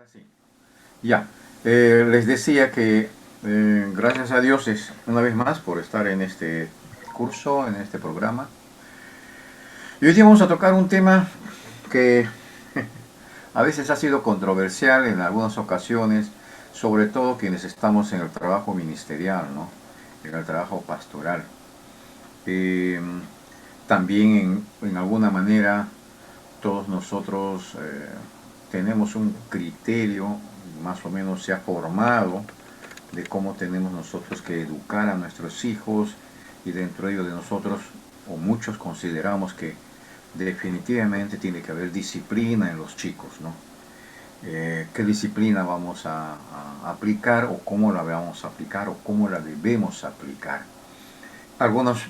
Ahora sí. Ya, les decía que gracias a Dios una vez más por estar en este curso, en este programa. Y hoy día vamos a tocar un tema que a veces ha sido controversial en algunas ocasiones, sobre todo quienes estamos en el trabajo ministerial, ¿no? En el trabajo pastoral. Eh, También en alguna manera todos nosotros tenemos un criterio, más o menos se ha formado, de cómo tenemos nosotros que educar a nuestros hijos, y dentro de ellos de nosotros, o muchos consideramos que definitivamente tiene que haber disciplina en los chicos, ¿no? ¿Qué disciplina vamos a aplicar, o cómo la vamos a aplicar, o cómo la debemos aplicar? Algunos,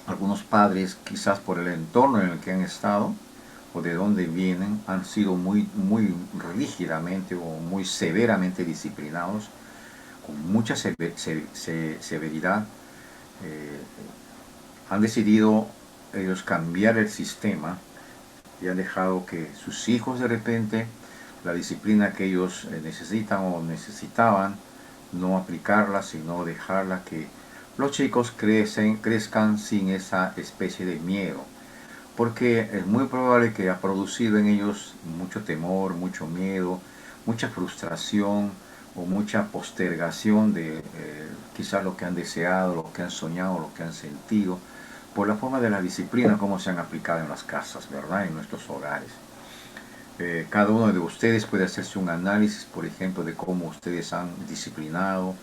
algunos padres, quizás por el entorno en el que han estado, o de dónde vienen, han sido muy rígidamente o muy severamente disciplinados, con mucha severidad. eh, Han decidido ellos cambiar el sistema y han dejado que sus hijos, de repente, la disciplina que ellos necesitan o necesitaban, no aplicarla, sino dejarla que los chicos crezcan sin esa especie de miedo, porque es muy probable que ha producido en ellos mucho temor, mucho miedo, mucha frustración o mucha postergación de quizás lo que han deseado, lo que han soñado, lo que han sentido, por la forma de la disciplina como se han aplicado en las casas, ¿verdad? En nuestros hogares. Cada uno de ustedes puede hacerse un análisis, por ejemplo, de cómo ustedes han disciplinado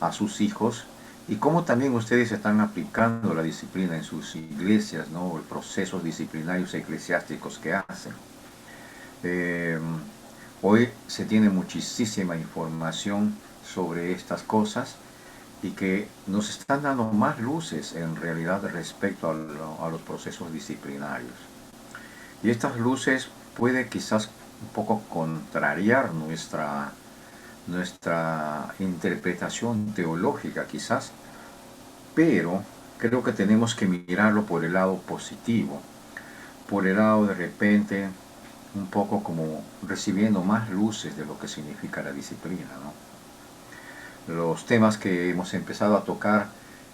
a sus hijos, y cómo también ustedes están aplicando la disciplina en sus iglesias, ¿no? Los procesos disciplinarios eclesiásticos que hacen. Eh, Hoy se tiene muchísima información sobre estas cosas, y que nos están dando más luces en realidad respecto a los procesos disciplinarios. Y estas luces puede quizás un poco contrariar nuestra interpretación teológica quizás, pero creo que tenemos que mirarlo por el lado positivo, por el lado de repente un poco como recibiendo más luces de lo que significa la disciplina, ¿no? Los temas que hemos empezado a tocar,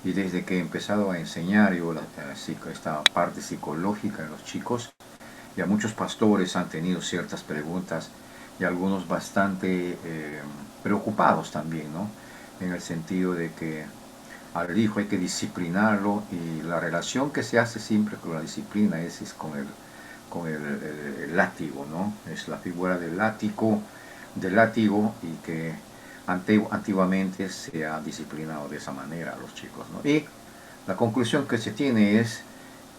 y desde que he empezado a enseñar yo esta parte psicológica en los chicos, ya muchos pastores han tenido ciertas preguntas, y algunos bastante preocupados también, ¿no? En el sentido de que al hijo hay que disciplinarlo, y la relación que se hace siempre con la disciplina es con el látigo, ¿no? Es la figura del látigo, y que antiguamente se ha disciplinado de esa manera a los chicos, ¿no? Y la conclusión que se tiene es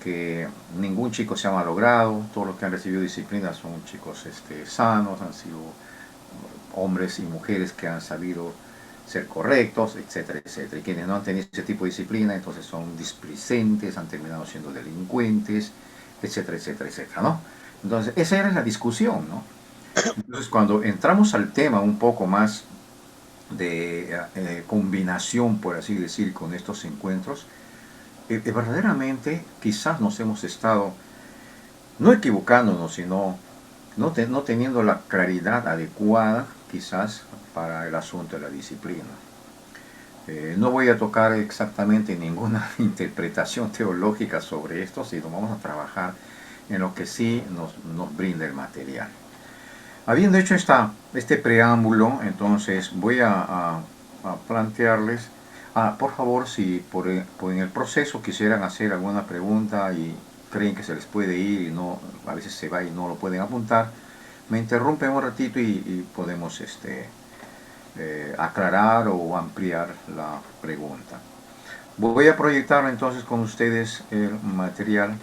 que ningún chico se ha malogrado, todos los que han recibido disciplina son chicos sanos, han sido hombres y mujeres que han sabido ser correctos, etcétera, etcétera. Y quienes no han tenido ese tipo de disciplina, entonces son displicentes, han terminado siendo delincuentes, etcétera, etcétera, etcétera, ¿no? Entonces, esa era la discusión, ¿no? Entonces, cuando entramos al tema un poco más de combinación, por así decir, con estos encuentros, verdaderamente quizás nos hemos estado, no equivocándonos, sino no teniendo la claridad adecuada, quizás, para el asunto de la disciplina. No voy a tocar exactamente ninguna interpretación teológica sobre esto, sino vamos a trabajar en lo que sí nos brinda el material. Habiendo hecho este preámbulo, entonces voy a plantearles, por favor, si en el proceso quisieran hacer alguna pregunta y creen que se les puede ir, y no, a veces se va y no lo pueden apuntar, me interrumpen un ratito, y podemos aclarar o ampliar la pregunta. Voy a proyectar entonces con ustedes el material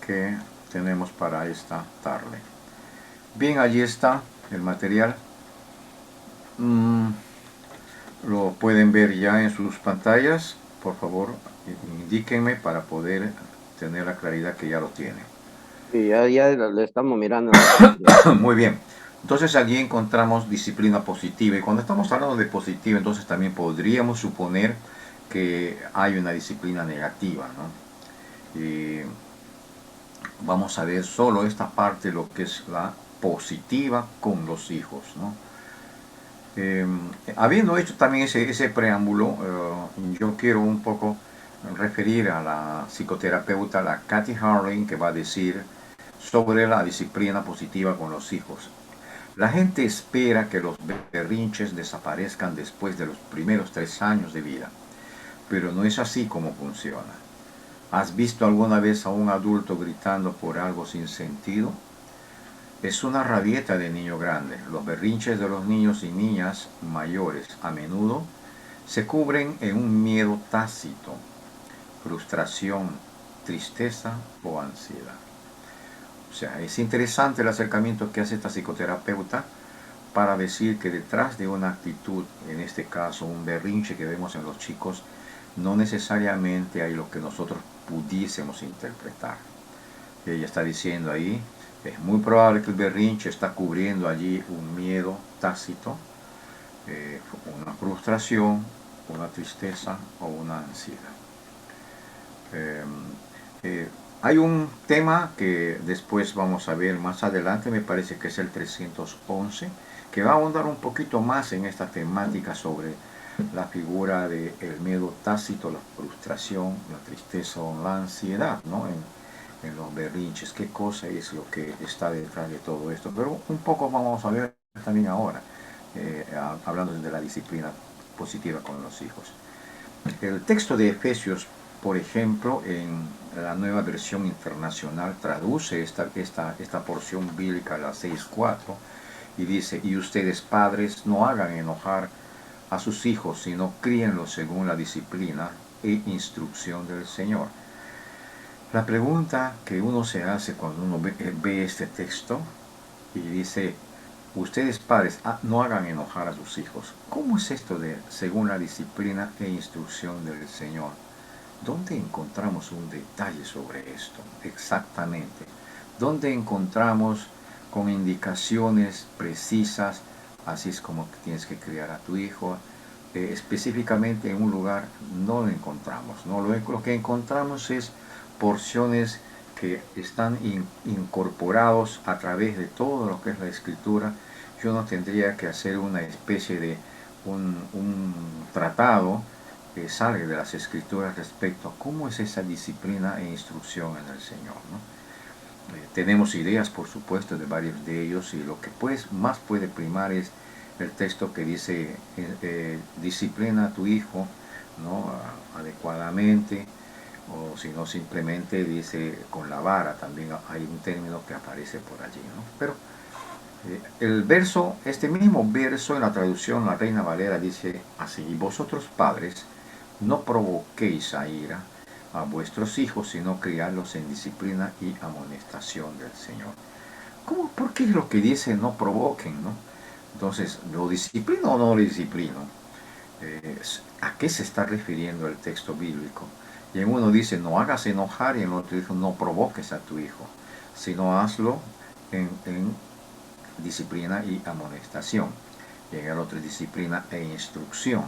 que tenemos para esta tarde. Bien, allí está el material. Lo pueden ver ya en sus pantallas. Por favor, indíquenme para poder tener la claridad que ya lo tienen. Sí, ya le estamos mirando en la pantalla. Muy bien. Entonces allí encontramos disciplina positiva. Y cuando estamos hablando de positiva, entonces también podríamos suponer que hay una disciplina negativa, ¿no? Vamos a ver solo esta parte, lo que es la positiva con los hijos, ¿no? Habiendo hecho también ese preámbulo, yo quiero un poco referir a la psicoterapeuta, la Kathy Harling, que va a decir sobre la disciplina positiva con los hijos. La gente espera que los berrinches desaparezcan después de los primeros 3 años de vida, pero no es así como funciona. ¿Has visto alguna vez a un adulto gritando por algo sin sentido? Es una rabieta de niño grande. Los berrinches de los niños y niñas mayores a menudo se cubren en un miedo tácito, frustración, tristeza o ansiedad. O sea, es interesante el acercamiento que hace esta psicoterapeuta para decir que detrás de una actitud, en este caso un berrinche que vemos en los chicos, no necesariamente hay lo que nosotros pudiésemos interpretar. Ella está diciendo ahí, es muy probable que el berrinche está cubriendo allí un miedo tácito, una frustración, una tristeza o una ansiedad. Hay un tema que después vamos a ver más adelante, me parece que es el 311, que va a ahondar un poquito más en esta temática sobre la figura del miedo tácito, la frustración, la tristeza o la ansiedad, ¿no? En los berrinches, qué cosa es lo que está detrás de todo esto. Pero un poco vamos a ver también ahora, hablando de la disciplina positiva con los hijos. El texto de Efesios, por ejemplo, en la nueva versión internacional traduce esta porción bíblica, la 6.4, y dice, y ustedes padres no hagan enojar a sus hijos, sino críenlos según la disciplina e instrucción del Señor. La pregunta que uno se hace cuando uno ve este texto y dice, ustedes padres no hagan enojar a sus hijos. ¿Cómo es esto de según la disciplina e instrucción del Señor? ¿Dónde encontramos un detalle sobre esto exactamente? ¿Dónde encontramos con indicaciones precisas, así es como que tienes que criar a tu hijo? Específicamente en un lugar no lo encontramos, ¿no? Lo que encontramos es porciones que están incorporados a través de todo lo que es la escritura. Yo no tendría que hacer una especie de un tratado que sale de las escrituras respecto a cómo es esa disciplina e instrucción en el Señor, ¿no? Tenemos ideas, por supuesto, de varios de ellos, y lo que pues más puede primar es el texto que dice disciplina a tu hijo, ¿no? Adecuadamente, o si no simplemente dice con la vara. También hay un término que aparece por allí, ¿no? Pero el verso, este mismo verso en la traducción La Reina Valera dice así, y vosotros padres no provoquéis a ira a vuestros hijos, sino criarlos en disciplina y amonestación del Señor. ¿Cómo? ¿Por qué es lo que dice no provoquen, no? Entonces, ¿lo disciplino o no lo disciplino? ¿A qué se está refiriendo el texto bíblico? Y en uno dice no hagas enojar, y en el otro dice no provoques a tu hijo, sino hazlo en disciplina y amonestación. Y en el otro disciplina e instrucción.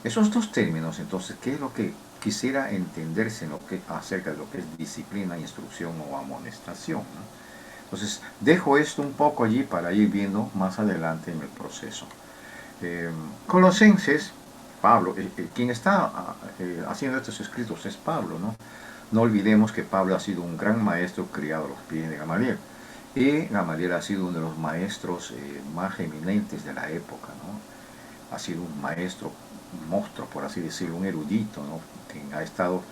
Esos dos términos, entonces, ¿qué es lo que quisiera entenderse acerca de lo que es disciplina, instrucción o amonestación, ¿no? Entonces, dejo esto un poco allí para ir viendo más adelante en el proceso. Colosenses, Pablo, quien está haciendo estos escritos es Pablo, ¿no? No olvidemos que Pablo ha sido un gran maestro criado a los pies de Gamaliel. Y Gamaliel ha sido uno de los maestros más eminentes de la época, ¿no? Ha sido un maestro, un monstruo, por así decirlo, un erudito, ¿no? Quien ha estado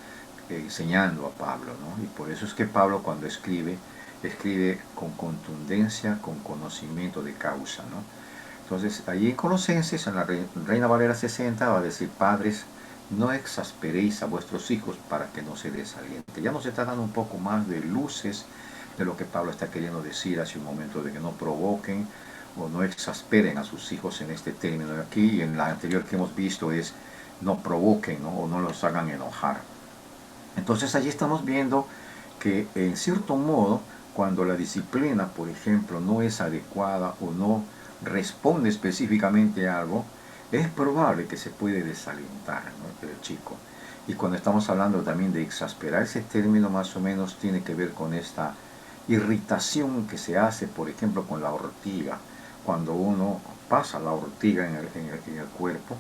enseñando a Pablo, ¿no? Y por eso es que Pablo, cuando escribe con contundencia, con conocimiento de causa, ¿no? Entonces, allí en Colosenses, en la Reina Valera 60, va a decir, padres, no exasperéis a vuestros hijos para que no se desaliente. Ya nos está dando un poco más de luces de lo que Pablo está queriendo decir hace un momento, de que no provoquen o no exasperen a sus hijos en este término de aquí, y en la anterior que hemos visto es no provoquen, ¿no? O no los hagan enojar. Entonces allí estamos viendo que en cierto modo, cuando la disciplina, por ejemplo, no es adecuada o no responde específicamente a algo, es probable que se puede desalentar, ¿no? El chico. Y cuando estamos hablando también de exasperar, ese término más o menos tiene que ver con esta irritación que se hace, por ejemplo, con la ortiga. Cuando uno pasa la ortiga en el cuerpo,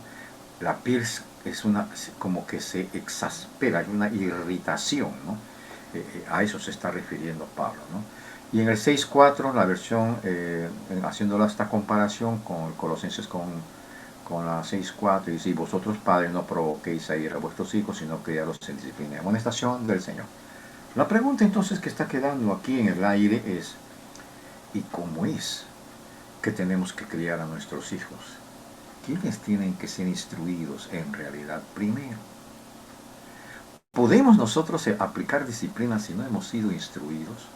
la piel es como que se exaspera, hay una irritación, ¿no? A eso se está refiriendo Pablo, ¿no? Y en el 6.4, la versión, haciéndola esta comparación con Colosenses con la 6.4, dice: vosotros padres no provoquéis a ir a vuestros hijos, sino criados en disciplina y amonestación del Señor. La pregunta entonces que está quedando aquí en el aire es: ¿y cómo es que tenemos que criar a nuestros hijos? ¿Quiénes tienen que ser instruidos en realidad primero? ¿Podemos nosotros aplicar disciplina si no hemos sido instruidos?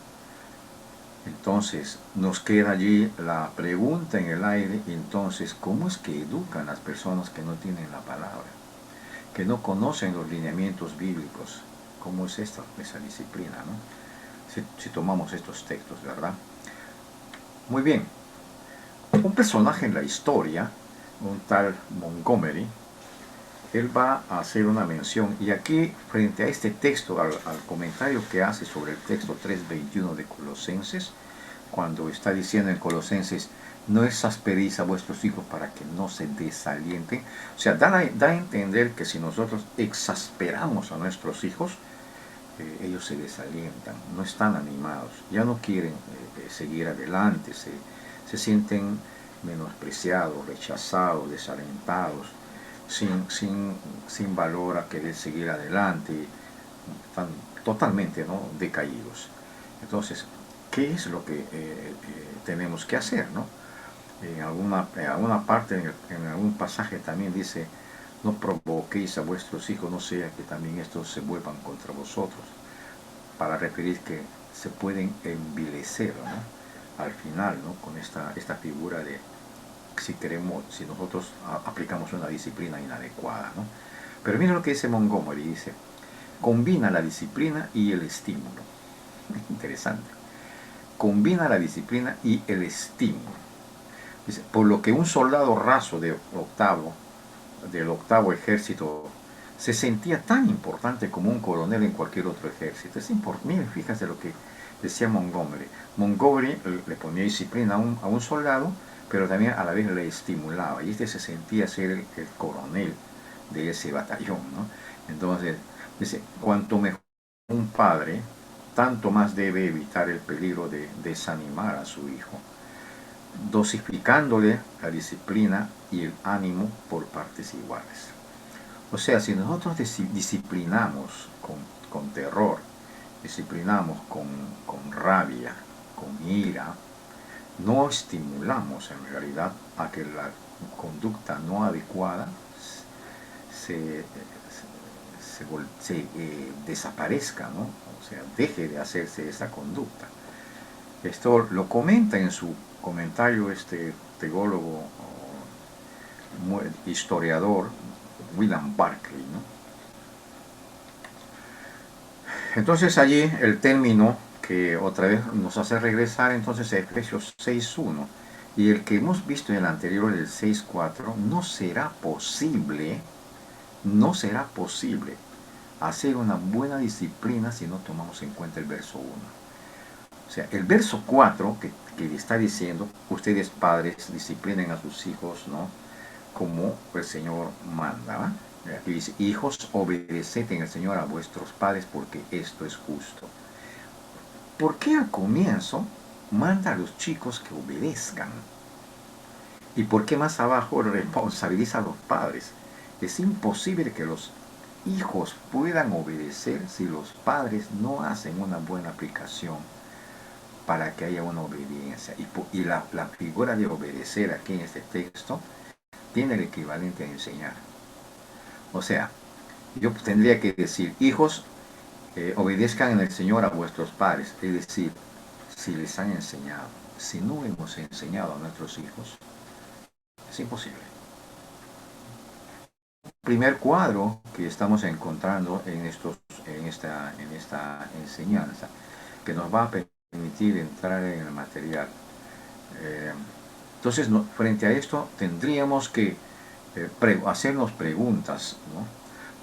Entonces nos queda allí la pregunta en el aire: entonces, ¿cómo es que educan las personas que no tienen la palabra, que no conocen los lineamientos bíblicos? ¿Cómo es esa disciplina, ¿no? Si tomamos estos textos, ¿verdad? Muy bien. Un personaje en la historia, un tal Montgomery, él va a hacer una mención, y aquí frente a este texto, al comentario que hace sobre el texto 3.21 de Colosenses, cuando está diciendo en Colosenses: no exasperéis a vuestros hijos para que no se desalienten. O sea, da a entender que si nosotros exasperamos a nuestros hijos, ellos se desalientan, no están animados, ya no quieren seguir adelante, se sienten menospreciados, rechazados, desalentados, sin valor a querer seguir adelante, están totalmente, ¿no?, decaídos. Entonces, ¿qué es lo que tenemos que hacer, ¿no? En alguna parte, en algún pasaje también dice: no provoquéis a vuestros hijos, no sea que también estos se vuelvan contra vosotros, para referir que se pueden envilecer, ¿no?, al final, ¿no?, con esta figura de si nosotros aplicamos una disciplina inadecuada, ¿no? Pero mira lo que dice Montgomery, dice: combina la disciplina y el estímulo. Interesante. Combina la disciplina y el estímulo. Dice: por lo que un soldado raso del octavo ejército se sentía tan importante como un coronel en cualquier otro ejército. Miren, fíjense lo que decía Montgomery. Montgomery le ponía disciplina a un soldado, pero también a la vez le estimulaba, y este se sentía ser el coronel de ese batallón, ¿no? Entonces, dice: cuanto mejor un padre, tanto más debe evitar el peligro de desanimar a su hijo, dosificándole la disciplina y el ánimo por partes iguales. O sea, si nosotros disciplinamos con terror, disciplinamos con rabia, con ira, no estimulamos en realidad a que la conducta no adecuada se desaparezca, ¿no? O sea, deje de hacerse esa conducta. Esto lo comenta en su comentario este teólogo, historiador, William Barclay, ¿no? Entonces allí el término que otra vez nos hace regresar entonces a Efesios 6.1, y el que hemos visto en el anterior, el 6.4, no será posible hacer una buena disciplina si no tomamos en cuenta el verso 1. O sea, el verso 4 que le está diciendo: ustedes padres disciplinen a sus hijos, ¿no?, como el Señor manda, ¿va? Aquí dice: hijos, obedeced en el Señor a vuestros padres, porque esto es justo. ¿Por qué al comienzo manda a los chicos que obedezcan? ¿Y por qué más abajo responsabiliza a los padres? Es imposible que los hijos puedan obedecer si los padres no hacen una buena aplicación para que haya una obediencia. Y la figura de obedecer aquí en este texto tiene el equivalente a enseñar. O sea, yo tendría que decir: hijos, obedezcan en el Señor a vuestros padres. Es decir, si les han enseñado. Si no hemos enseñado a nuestros hijos, es imposible. El primer cuadro que estamos encontrando en esta enseñanza, que nos va a permitir entrar en el material. Entonces, frente a esto, tendríamos que hacernos preguntas, ¿no?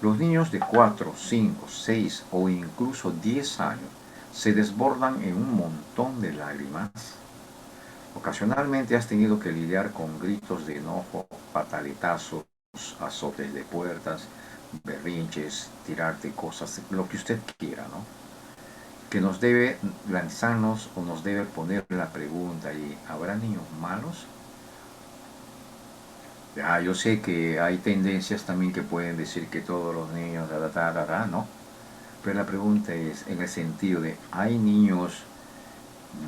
Los niños de 4, 5, 6 o incluso 10 años se desbordan en un montón de lágrimas. Ocasionalmente has tenido que lidiar con gritos de enojo, pataletazos, azotes de puertas, berrinches, tirarte cosas, lo que usted quiera, ¿no? Que nos debe lanzarnos o nos debe poner la pregunta, ¿y habrá niños malos? Yo sé que hay tendencias también que pueden decir que todos los niños, ¿no? Pero la pregunta es en el sentido de, ¿hay niños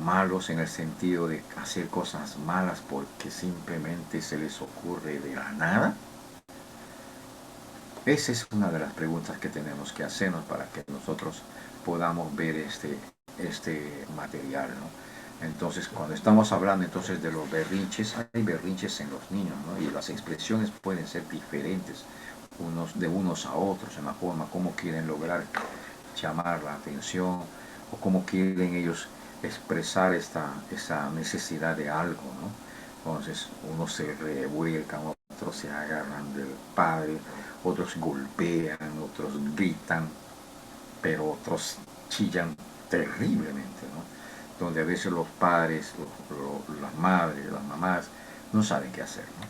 malos en el sentido de hacer cosas malas porque simplemente se les ocurre de la nada? Esa es una de las preguntas que tenemos que hacernos para que nosotros podamos ver este material, ¿no? Entonces, cuando estamos hablando entonces de los berrinches, hay berrinches en los niños, ¿no? Y las expresiones pueden ser diferentes de unos a otros en la forma como quieren lograr llamar la atención o cómo quieren ellos expresar esa necesidad de algo, ¿no? Entonces, unos se revuelcan, otros se agarran del padre, otros golpean, otros gritan, pero otros chillan terriblemente, ¿no? Donde a veces los padres, las madres, las mamás, no saben qué hacer, ¿no?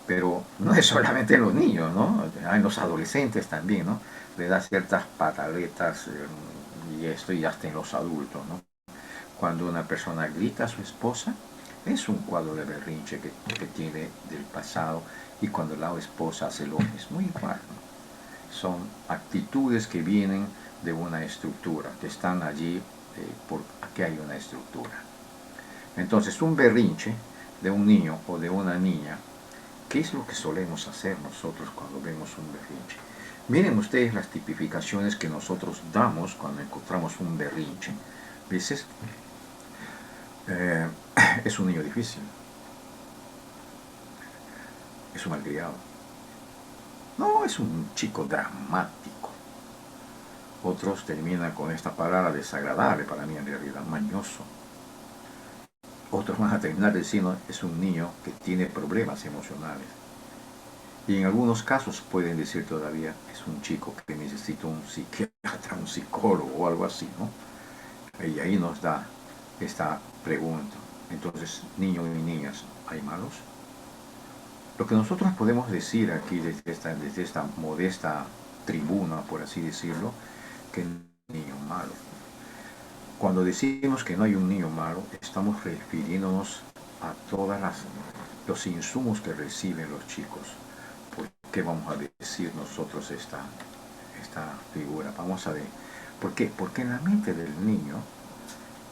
Pero no es solamente en los niños, ¿no? En los adolescentes también, ¿no? Le da ciertas pataletas y esto y hasta en los adultos, ¿no? Cuando una persona grita a su esposa, es un cuadro de berrinche que tiene del pasado, y cuando la esposa hace lo mismo, igual, ¿no? Son actitudes que vienen de una estructura, que están allí porque hay una estructura. Entonces, un berrinche de un niño o de una niña, ¿qué es lo que solemos hacer nosotros cuando vemos un berrinche? Miren ustedes las tipificaciones que nosotros damos cuando encontramos un berrinche. ¿Veces? Es un niño difícil, es un malcriado, no, es un chico dramático. Otros terminan con esta palabra desagradable para mí en realidad, mañoso. Otros van a terminar diciendo es un niño que tiene problemas emocionales. Y en algunos casos pueden decir todavía es un chico que necesita un psiquiatra, un psicólogo o algo así, ¿no? Y ahí nos da esta pregunta. Entonces, niños y niñas, ¿hay malos? Lo que nosotros podemos decir aquí desde esta modesta tribuna, por así decirlo, que no hay un niño malo. Cuando decimos que no hay un niño malo, estamos refiriéndonos a todos los insumos que reciben los chicos. ¿Por qué vamos a decir nosotros esta figura? Vamos a ver. ¿Por qué? Porque en la mente del niño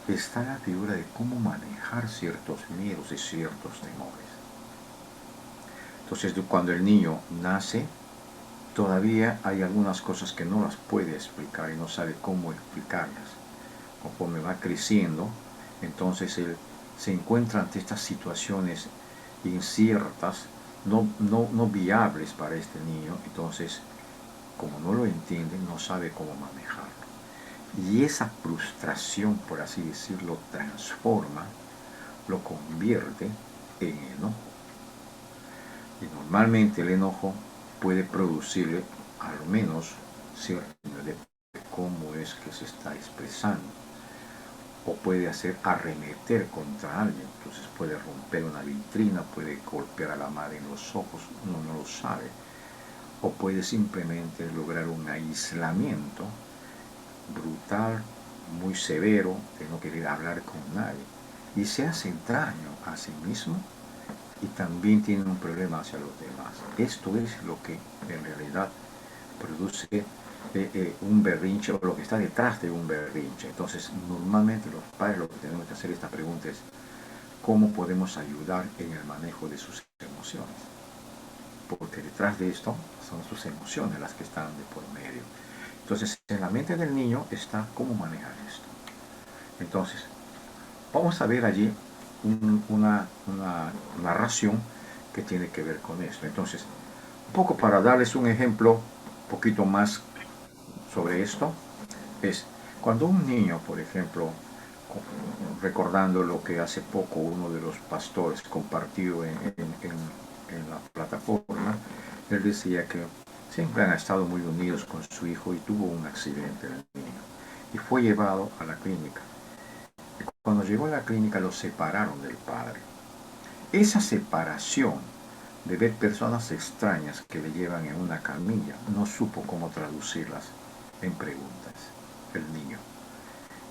está la figura de cómo manejar ciertos miedos y ciertos temores. Entonces, cuando el niño nace, todavía hay algunas cosas que no las puede explicar y no sabe cómo explicarlas. Conforme va creciendo, entonces él se encuentra ante estas situaciones inciertas, no viables para este niño. Entonces, como no lo entiende, no sabe cómo manejarlo. Y esa frustración, por así decirlo, transforma, lo convierte en enojo. Y normalmente el enojo puede producirle al menos cierto nivel de cómo es que se está expresando, o puede hacer arremeter contra alguien. Entonces puede romper una vitrina, puede golpear a la madre en los ojos, uno no lo sabe, o puede simplemente lograr un aislamiento brutal, muy severo, de no querer hablar con nadie, y se hace daño a sí mismo y también tiene un problema hacia los demás. Esto es lo que en realidad produce un berrinche, o lo que está detrás de un berrinche. Entonces, normalmente los padres lo que tenemos que hacer esta pregunta es ¿cómo podemos ayudar en el manejo de sus emociones? Porque detrás de esto son sus emociones las que están de por medio. Entonces, en la mente del niño está cómo manejar esto. Entonces, vamos a ver allí una narración que tiene que ver con esto. Entonces, un poco para darles un ejemplo un poquito más sobre esto, es cuando un niño, por ejemplo, recordando lo que hace poco uno de los pastores compartió en la plataforma, él decía que siempre han estado muy unidos con su hijo y tuvo un accidente el niño. y fue llevado a la clínica. Y cuando llegó a la clínica lo separaron del padre. Esa separación de ver personas extrañas que le llevan en una camilla, no supo cómo traducirlas en preguntas, el niño.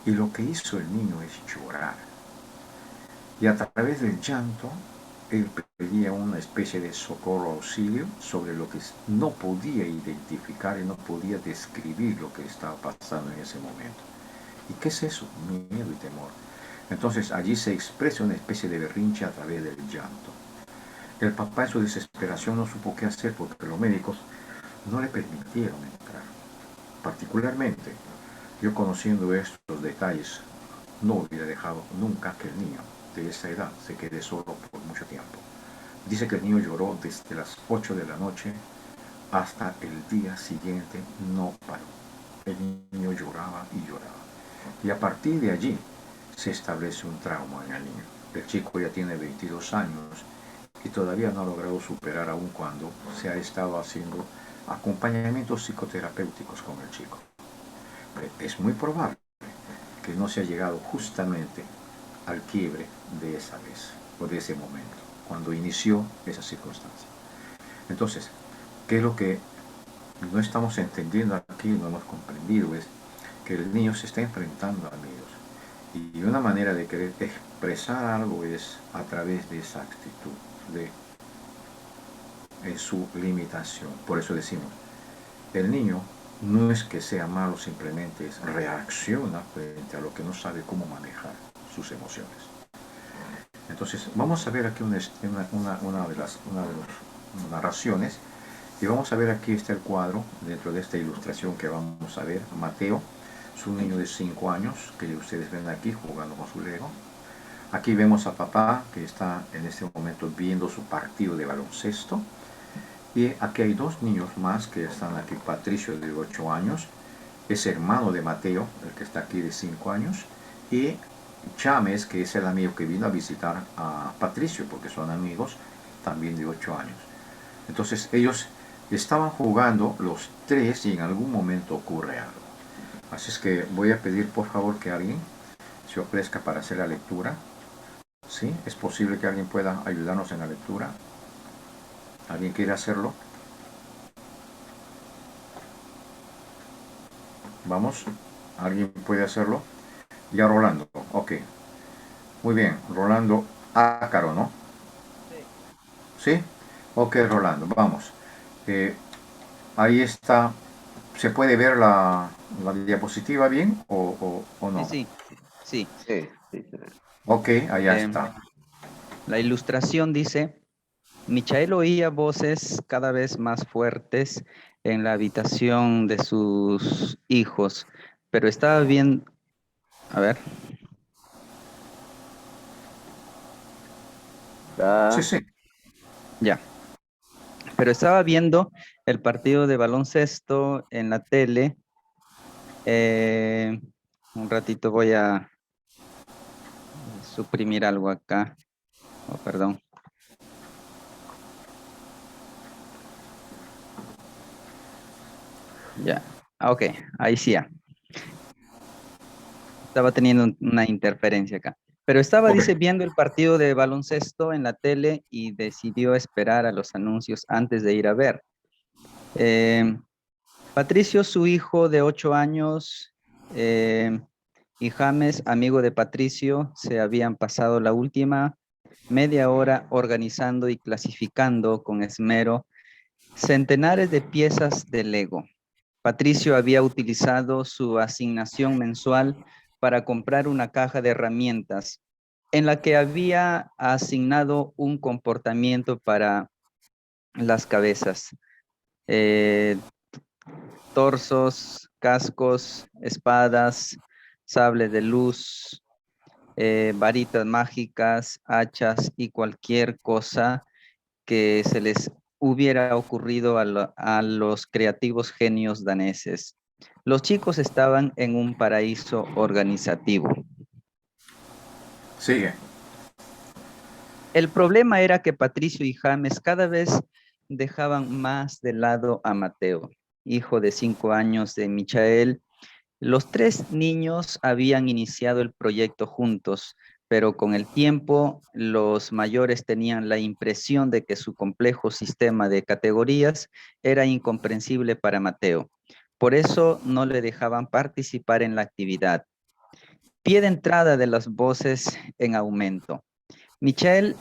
Y lo que hizo el niño es llorar. Y a través del llanto, él pedía una especie de socorro, auxilio, sobre lo que no podía identificar y no podía describir lo que estaba pasando en ese momento. ¿Y qué es eso? Miedo y temor. Entonces allí se expresa una especie de berrinche a través del llanto. El papá en su desesperación no supo qué hacer porque los médicos no le permitieron entrar. Particularmente, yo conociendo estos detalles, no hubiera dejado nunca que el niño de esa edad se quede solo por mucho tiempo. Dice que el niño lloró desde las 8 de la noche hasta el día siguiente, no paró. El niño lloraba y lloraba. Y a partir de allí se establece un trauma en el niño. El chico ya tiene 22 años y todavía no ha logrado superar aún cuando se ha estado haciendo acompañamientos psicoterapéuticos con el chico. Es muy probable que no se ha llegado justamente al quiebre de esa vez o de ese momento, cuando inició esa circunstancia. Entonces, ¿qué es lo que no estamos entendiendo aquí, no hemos comprendido? Es que el niño se está enfrentando a miedos. Y una manera de querer expresar algo es a través de esa actitud, de en su limitación. Por eso decimos, el niño no es que sea malo, simplemente reacciona frente a lo que no sabe cómo manejar sus emociones. Entonces, vamos a ver aquí una de las narraciones y vamos a ver aquí está el cuadro dentro de esta ilustración que vamos a ver. Mateo es un niño de 5 años que ustedes ven aquí jugando con su Lego. Aquí vemos a papá que está en este momento viendo su partido de baloncesto. Y aquí hay dos niños más que están aquí. Patricio de 8 años, es hermano de Mateo, el que está aquí de 5 años, y Chames, que es el amigo que vino a visitar a Patricio, porque son amigos también de 8 años. Entonces ellos estaban jugando los tres y en algún momento ocurre algo. Así es que voy a pedir por favor que alguien se ofrezca para hacer la lectura. ¿Sí? Es posible que alguien pueda ayudarnos en la lectura. ¿Alguien quiere hacerlo? Vamos, ¿alguien puede hacerlo? Ya Rolando, ok. Muy bien, Rolando Ácaro, ¿no? Sí. ¿Sí? Ok, Rolando, vamos. Eh, ahí está. ¿Se puede ver la diapositiva bien o Sí, no? sí, sí. Sí, sí, sí. Ok, allá Eh, está. la ilustración dice, Michael oía voces cada vez más fuertes en la habitación de sus hijos, pero estaba bien, a ver, Sí, Ya, sí. ya, pero estaba viendo el partido de baloncesto en la tele. Eh, un ratito voy a suprimir algo acá. Oh, perdón. Ya. Ah, ok, ahí sí ya. Estaba teniendo una interferencia acá. Pero estaba, Ok. dice, viendo el partido de baloncesto en la tele y decidió esperar a los anuncios antes de ir a ver. Eh, Patricio, su hijo de 8 años, y James, amigo de Patricio, se habían pasado la última media hora organizando y clasificando con esmero centenares de piezas de Lego. Patricio había utilizado su asignación mensual para comprar una caja de herramientas en la que había asignado un comportamiento para las cabezas, eh, torsos, cascos, espadas, sables de luz, varitas mágicas, hachas y cualquier cosa que se les hubiera ocurrido a los creativos genios daneses. Los chicos estaban en un paraíso organizativo. Sigue. El problema era que Patricio y James cada vez dejaban más de lado a Mateo, hijo de 5 años de Michael, Los tres niños habían iniciado el proyecto juntos, pero con el tiempo los mayores tenían la impresión de que su complejo sistema de categorías era incomprensible para Mateo. Por eso no le dejaban participar en la actividad. Pie de entrada de las voces en aumento. Michelle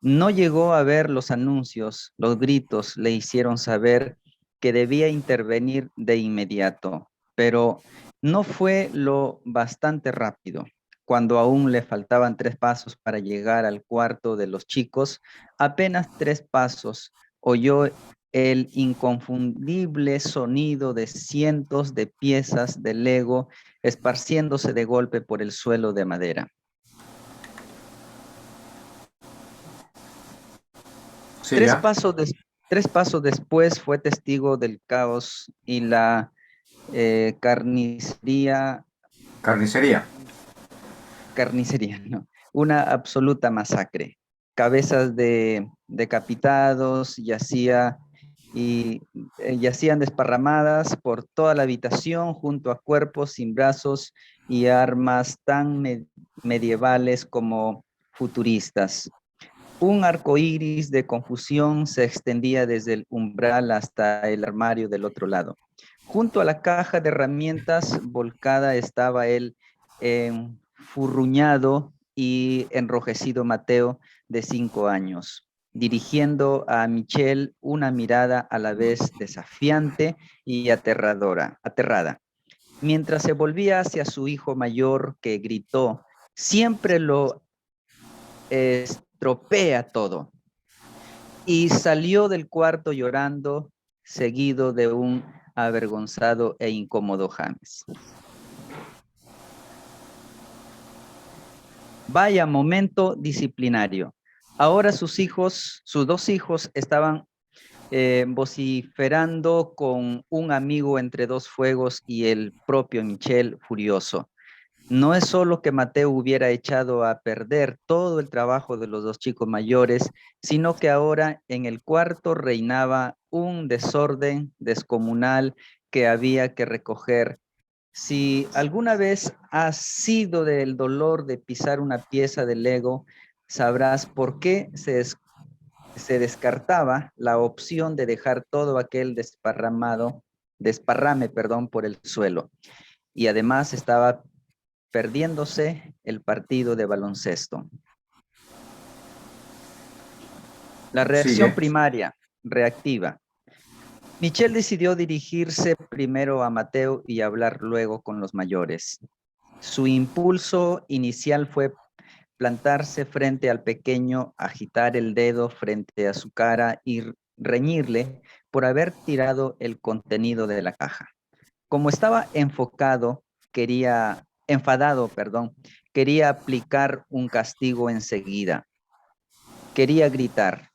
no llegó a ver los anuncios, los gritos le hicieron saber que debía intervenir de inmediato, pero no fue lo bastante rápido. Cuando aún le faltaban 3 pasos para llegar al cuarto de los chicos, apenas 3 pasos, oyó el inconfundible sonido de cientos de piezas de Lego esparciéndose de golpe por el suelo de madera. Sí, Tres ya. pasos, tres pasos después fue testigo del caos y la carnicería, Carnicería. ¿no? Una absoluta masacre. Cabezas de decapitados yacían desparramadas por toda la habitación junto a cuerpos sin brazos y armas tan medievales como futuristas. Un arco iris de confusión se extendía desde el umbral hasta el armario del otro lado. Junto a la caja de herramientas volcada estaba el enfurruñado y enrojecido Mateo de 5 años, dirigiendo a Michelle una mirada a la vez desafiante y aterrada. Mientras se volvía hacia su hijo mayor que gritó, siempre lo estropea todo. Y salió del cuarto llorando, seguido de un avergonzado e incómodo James. Vaya momento disciplinario. Ahora sus dos hijos, estaban vociferando con un amigo entre dos fuegos y el propio Michel furioso. No es solo que Mateo hubiera echado a perder todo el trabajo de los dos chicos mayores, sino que ahora en el cuarto reinaba un desorden descomunal que había que recoger. Si alguna vez has sido del dolor de pisar una pieza de Lego, sabrás por qué se descartaba la opción de dejar todo aquel desparrame, por el suelo. Y además estaba perdiéndose el partido de baloncesto. La reacción Sigue. primaria, reactiva. Michelle decidió dirigirse primero a Mateo y hablar luego con los mayores. Su impulso inicial fue plantarse frente al pequeño, agitar el dedo frente a su cara y reñirle por haber tirado el contenido de la caja. Como estaba enfadado, quería aplicar un castigo enseguida. Quería gritar,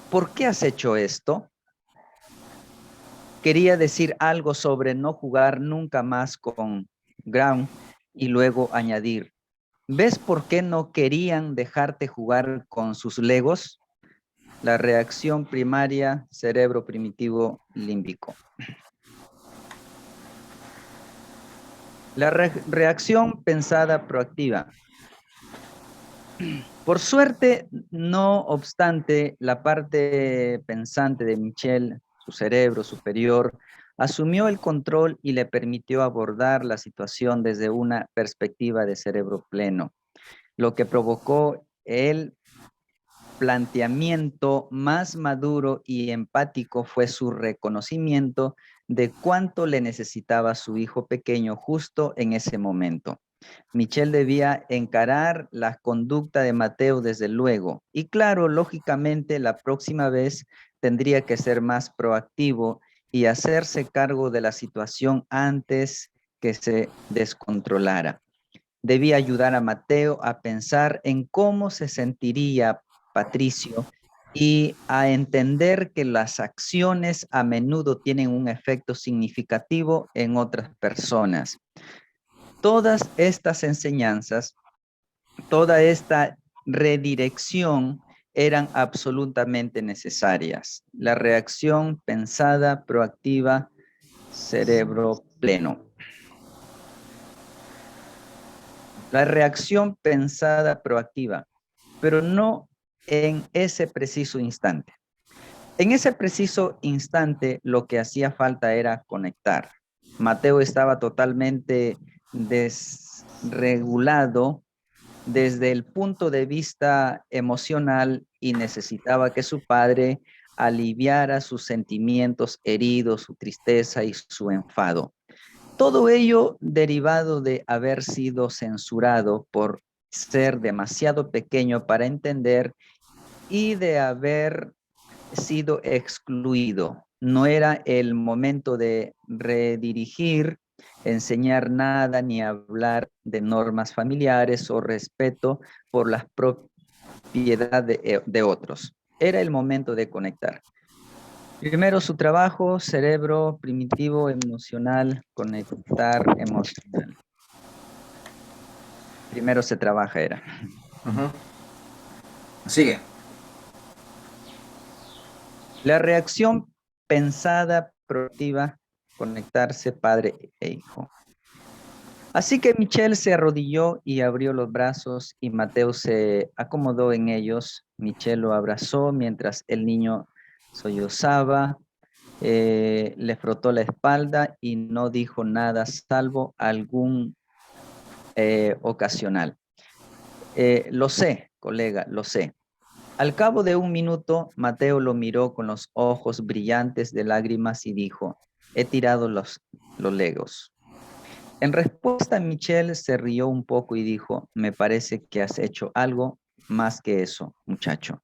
¿por qué has hecho esto? Quería decir algo sobre no jugar nunca más con Ground y luego añadir, ¿ves por qué no querían dejarte jugar con sus legos? La reacción primaria, cerebro primitivo límbico. La reacción pensada proactiva. Por suerte, no obstante, la parte pensante de Michelle, su cerebro superior, asumió el control y le permitió abordar la situación desde una perspectiva de cerebro pleno, lo que provocó el planteamiento más maduro y empático fue su reconocimiento de cuánto le necesitaba su hijo pequeño justo en ese momento. Michelle debía encarar la conducta de Mateo desde luego. Y claro, lógicamente, la próxima vez tendría que ser más proactivo y hacerse cargo de la situación antes que se descontrolara. Debía ayudar a Mateo a pensar en cómo se sentiría Patricio y a entender que las acciones a menudo tienen un efecto significativo en otras personas. Todas estas enseñanzas, toda esta redirección eran absolutamente necesarias. La reacción pensada, proactiva, cerebro pleno. La reacción pensada proactiva, pero no en ese preciso instante. En ese preciso instante, lo que hacía falta era conectar. Mateo estaba totalmente desregulado desde el punto de vista emocional y necesitaba que su padre aliviara sus sentimientos heridos, su tristeza y su enfado. Todo ello derivado de haber sido censurado por ser demasiado pequeño para entender y de haber sido excluido. No era el momento de redirigir, enseñar nada, ni hablar de normas familiares o respeto por la propiedad de otros. Era el momento de conectar. Primero su trabajo, cerebro, primitivo, emocional, conectar emocional. Primero se trabaja, era. Ujú. Sigue. La reacción pensada, proactiva, conectarse padre e hijo. Así que Michelle se arrodilló y abrió los brazos y Mateo se acomodó en ellos. Michelle lo abrazó mientras el niño sollozaba, le frotó la espalda y no dijo nada salvo algún ocasional. Lo sé, colega, lo sé. Al cabo de un minuto, Mateo lo miró con los ojos brillantes de lágrimas y dijo, he tirado los legos. En respuesta, Michelle se rió un poco y dijo, me parece que has hecho algo más que eso, muchacho.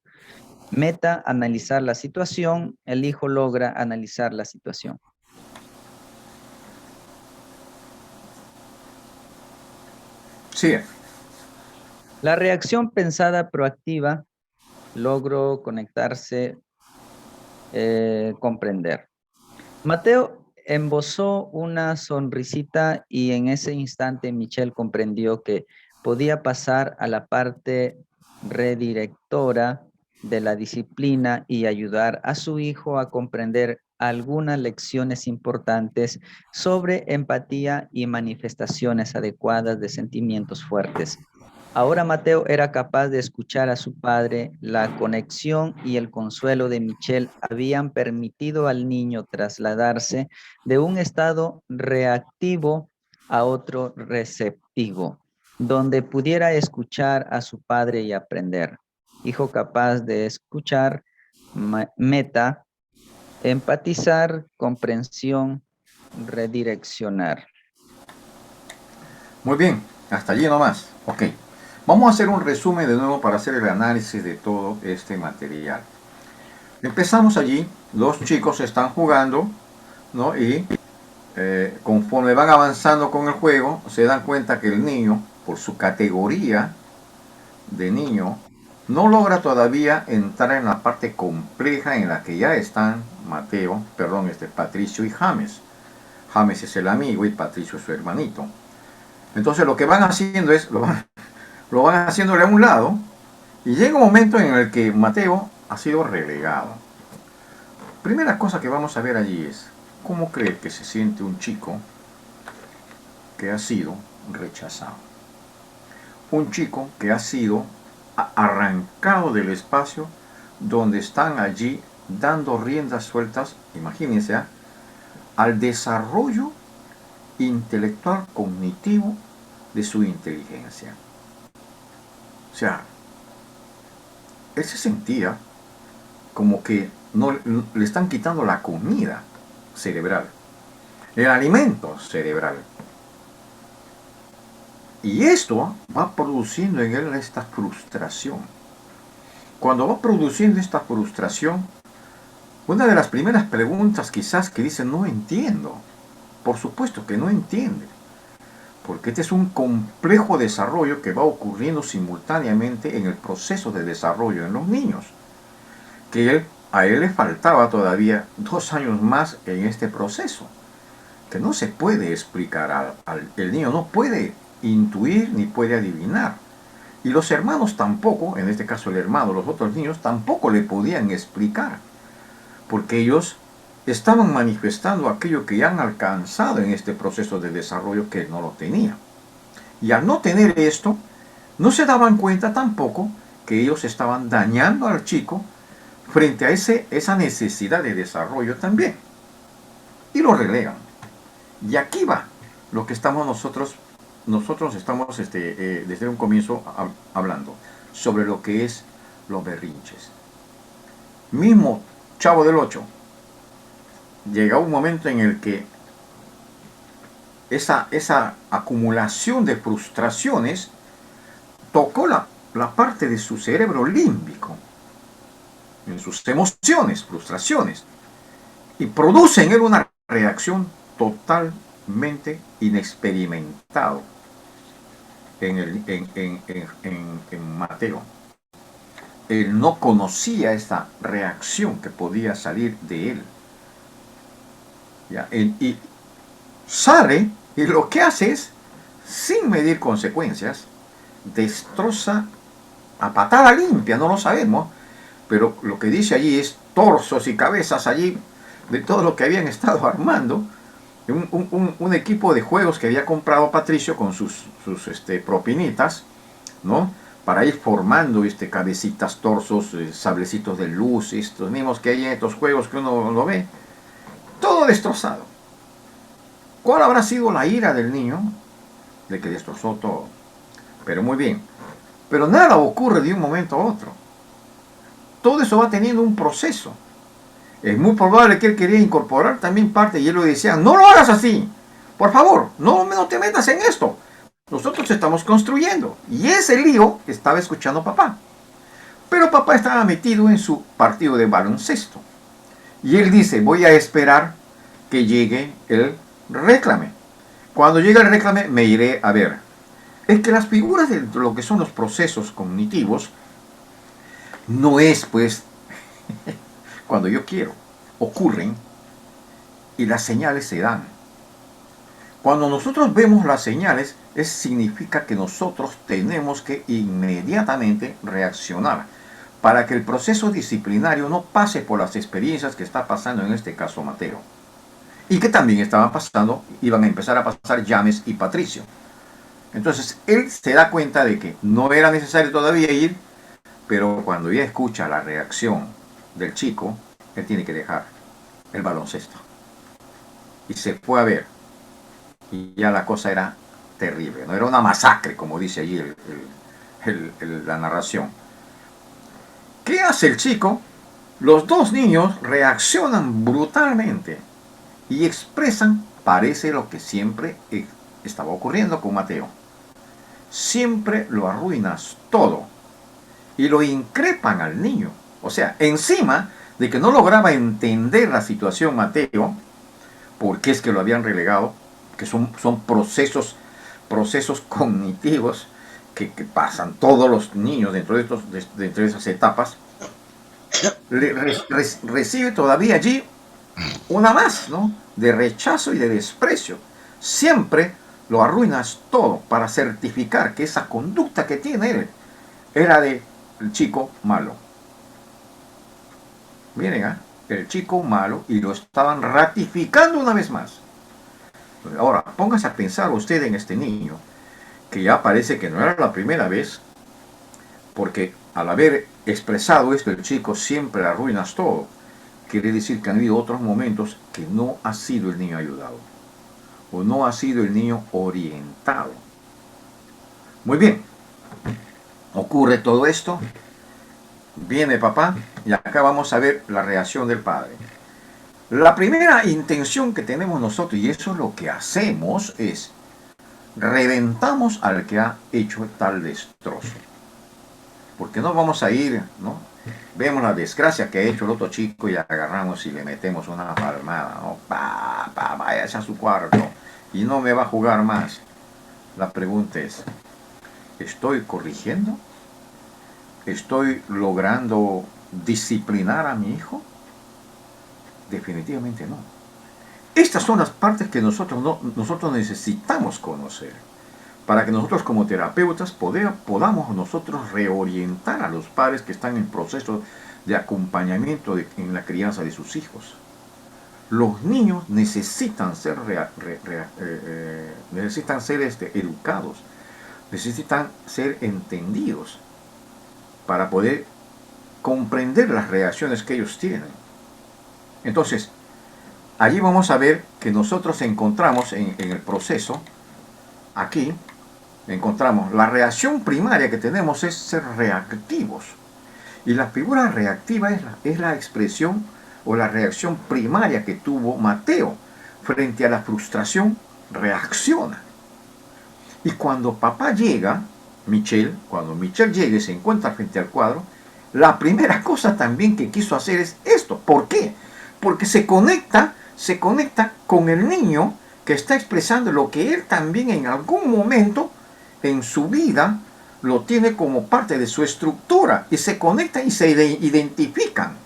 Meta, analizar la situación. El hijo logra analizar la situación. Sigue. La reacción pensada proactiva, logro conectarse, comprender. Mateo embozó una sonrisita y en ese instante Michelle comprendió que podía pasar a la parte redirectora de la disciplina y ayudar a su hijo a comprender algunas lecciones importantes sobre empatía y manifestaciones adecuadas de sentimientos fuertes. Ahora Mateo era capaz de escuchar a su padre. La conexión y el consuelo de Michelle habían permitido al niño trasladarse de un estado reactivo a otro receptivo, donde pudiera escuchar a su padre y aprender. Hijo capaz de escuchar, meta, empatizar, comprensión, redireccionar. Muy bien. Hasta allí nomás. Ok. Vamos a hacer un resumen de nuevo para hacer el análisis de todo este material. Empezamos allí. Los chicos están jugando, ¿no? Y conforme van avanzando con el juego, se dan cuenta que el niño, por su categoría de niño, no logra todavía entrar en la parte compleja en la que ya están Patricio y James. James es el amigo y Patricio es su hermanito. Entonces lo que van haciendo es, lo van haciéndole a un lado y llega un momento en el que Mateo ha sido relegado. Primera cosa que vamos a ver allí es, ¿cómo cree que se siente un chico que ha sido rechazado? Un chico que ha sido arrancado del espacio donde están allí dando riendas sueltas, imagínense, al desarrollo intelectual cognitivo de su inteligencia. O sea, él se sentía como que no le están quitando la comida cerebral, el alimento cerebral. Y esto va produciendo en él esta frustración. Cuando va produciendo esta frustración, una de las primeras preguntas quizás que dice, no entiendo. Por supuesto que no entiende. Porque este es un complejo desarrollo que va ocurriendo simultáneamente en el proceso de desarrollo en los niños. Que a él le faltaba todavía 2 años más en este proceso. Que no se puede explicar. El niño no puede intuir ni puede adivinar. Y los hermanos tampoco, en este caso el hermano, los otros niños tampoco le podían explicar. Porque ellos estaban manifestando aquello que ya han alcanzado en este proceso de desarrollo que él no lo tenía. Y al no tener esto, no se daban cuenta tampoco que ellos estaban dañando al chico frente a esa necesidad de desarrollo también. Y lo relegan. Y aquí va lo que estamos nosotros estamos desde un comienzo hablando sobre lo que es los berrinches. Mismo Chavo del Ocho, llega un momento en el que esa acumulación de frustraciones tocó la parte de su cerebro límbico, en sus emociones, frustraciones, y produce en él una reacción totalmente inexperimentado en Mateo. Él no conocía esta reacción que podía salir de él. ¿Ya? Y sale y lo que hace es, sin medir consecuencias, destroza a patada limpia, no lo sabemos, pero lo que dice allí es torsos y cabezas allí de todo lo que habían estado armando, un equipo de juegos que había comprado Patricio con sus propinitas, ¿no? Para ir formando cabecitas, torsos, sablecitos de luz, estos mismos que hay en estos juegos que uno lo ve, todo destrozado. ¿Cuál habrá sido la ira del niño? De que destrozó todo. Pero muy bien. Pero nada ocurre de un momento a otro. Todo eso va teniendo un proceso. Es muy probable que él quería incorporar también parte y él lo decía, no lo hagas así. Por favor, no te metas en esto. Nosotros estamos construyendo. Y ese lío estaba escuchando papá. Pero papá estaba metido en su partido de baloncesto. Y él dice, voy a esperar que llegue el réclame. Cuando llegue el réclame me iré a ver. Es que las figuras de lo que son los procesos cognitivos no es pues cuando yo quiero. Ocurren y las señales se dan. Cuando nosotros vemos las señales, significa que nosotros tenemos que inmediatamente reaccionar para que el proceso disciplinario no pase por las experiencias que está pasando en este caso Mateo. Y que también estaban pasando, iban a empezar a pasar James y Patricio. Entonces él se da cuenta de que no era necesario todavía ir, pero cuando ya escucha la reacción del chico, él tiene que dejar el baloncesto. Y se fue a ver. Y ya la cosa era terrible, no era una masacre, como dice allí la narración. ¿Qué hace el chico? Los dos niños reaccionan brutalmente y expresan, parece lo que siempre estaba ocurriendo con Mateo. Siempre lo arruinas todo y lo increpan al niño. O sea, encima de que no lograba entender la situación Mateo, porque es que lo habían relegado, que son procesos cognitivos que pasan todos los niños dentro de esas etapas, recibe todavía allí una más, ¿no? De rechazo y de desprecio. Siempre lo arruinas todo para certificar que esa conducta que tiene él era del chico malo. Miren, el chico malo, y lo estaban ratificando una vez más. Ahora, póngase a pensar usted en este niño, que ya parece que no era la primera vez, porque al haber expresado esto, el chico siempre arruinas todo. Quiere decir que han habido otros momentos que no ha sido el niño ayudado, o no ha sido el niño orientado. Muy bien, ocurre todo esto, viene papá, y acá vamos a ver la reacción del padre. La primera intención que tenemos nosotros, y eso es lo que hacemos, es reventamos al que ha hecho tal destrozo. Porque no vamos a ir, ¿no? Vemos la desgracia que ha hecho el otro chico y le agarramos y le metemos una palmada, ¿no? Váyase a su cuarto y no me va a jugar más. La pregunta es, ¿estoy corrigiendo? ¿Estoy logrando disciplinar a mi hijo? Definitivamente no. Estas son las partes que nosotros necesitamos conocer para que nosotros como terapeutas podamos nosotros reorientar a los padres que están en proceso de acompañamiento en la crianza de sus hijos. Los niños necesitan ser educados, necesitan ser entendidos para poder comprender las reacciones que ellos tienen. Entonces, allí vamos a ver que nosotros encontramos en el proceso, aquí, encontramos la reacción primaria que tenemos es ser reactivos. Y la figura reactiva es la expresión o la reacción primaria que tuvo Mateo frente a la frustración, reacciona. Y cuando papá llega, cuando Michel llega y se encuentra frente al cuadro, la primera cosa también que quiso hacer es esto. ¿Por qué? Porque se conecta con el niño que está expresando lo que él también en algún momento en su vida lo tiene como parte de su estructura, y se conectan y se identifican.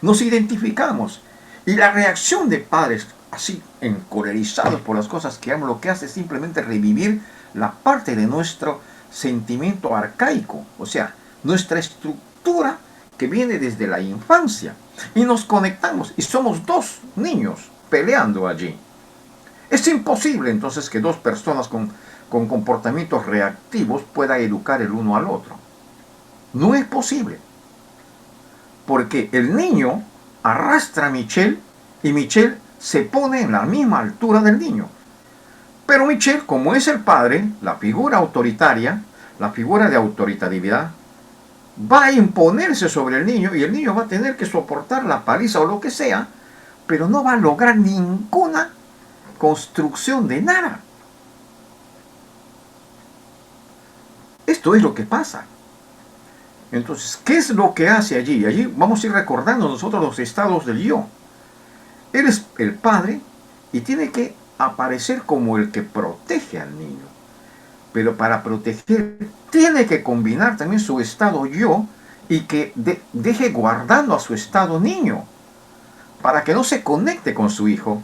Nos identificamos. Y la reacción de padres así encolerizados por las cosas que amo, lo que hace es simplemente revivir la parte de nuestro sentimiento arcaico, o sea, nuestra estructura que viene desde la infancia. Y nos conectamos y somos dos niños peleando allí. Es imposible entonces que dos personas con comportamientos reactivos puedan educar el uno al otro. No es posible. Porque el niño arrastra a Michel y Michel se pone en la misma altura del niño. Pero Michel, como es el padre, la figura autoritaria, la figura de autoritatividad, va a imponerse sobre el niño y el niño va a tener que soportar la paliza o lo que sea, pero no va a lograr ninguna construcción de nada. Esto es lo que pasa. Entonces, ¿qué es lo que hace allí? Allí vamos a ir recordando nosotros los estados del yo. Él es el padre y tiene que aparecer como el que protege al niño. Pero para proteger tiene que combinar también su estado yo y que deje guardando a su estado niño, para que no se conecte con su hijo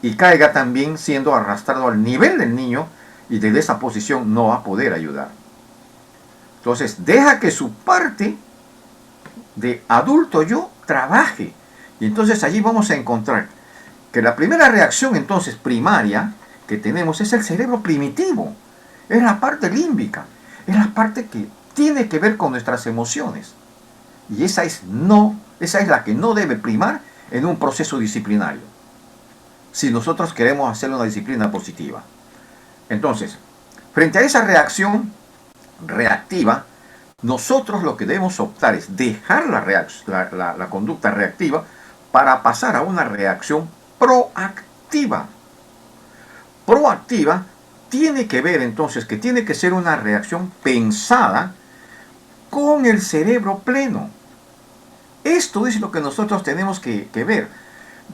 y caiga también siendo arrastrado al nivel del niño, y desde esa posición no va a poder ayudar. Entonces deja que su parte de adulto yo trabaje. Y entonces allí vamos a encontrar que la primera reacción entonces primaria que tenemos es el cerebro primitivo. Es la parte límbica. Es la parte que tiene que ver con nuestras emociones. Y esa es la que no debe primar en un proceso disciplinario, si nosotros queremos hacer una disciplina positiva. Entonces, frente a esa reacción reactiva, nosotros lo que debemos optar es dejar la conducta reactiva para pasar a una reacción proactiva. Proactiva tiene que ver entonces que tiene que ser una reacción pensada con el cerebro pleno. Esto es lo que nosotros tenemos que ver.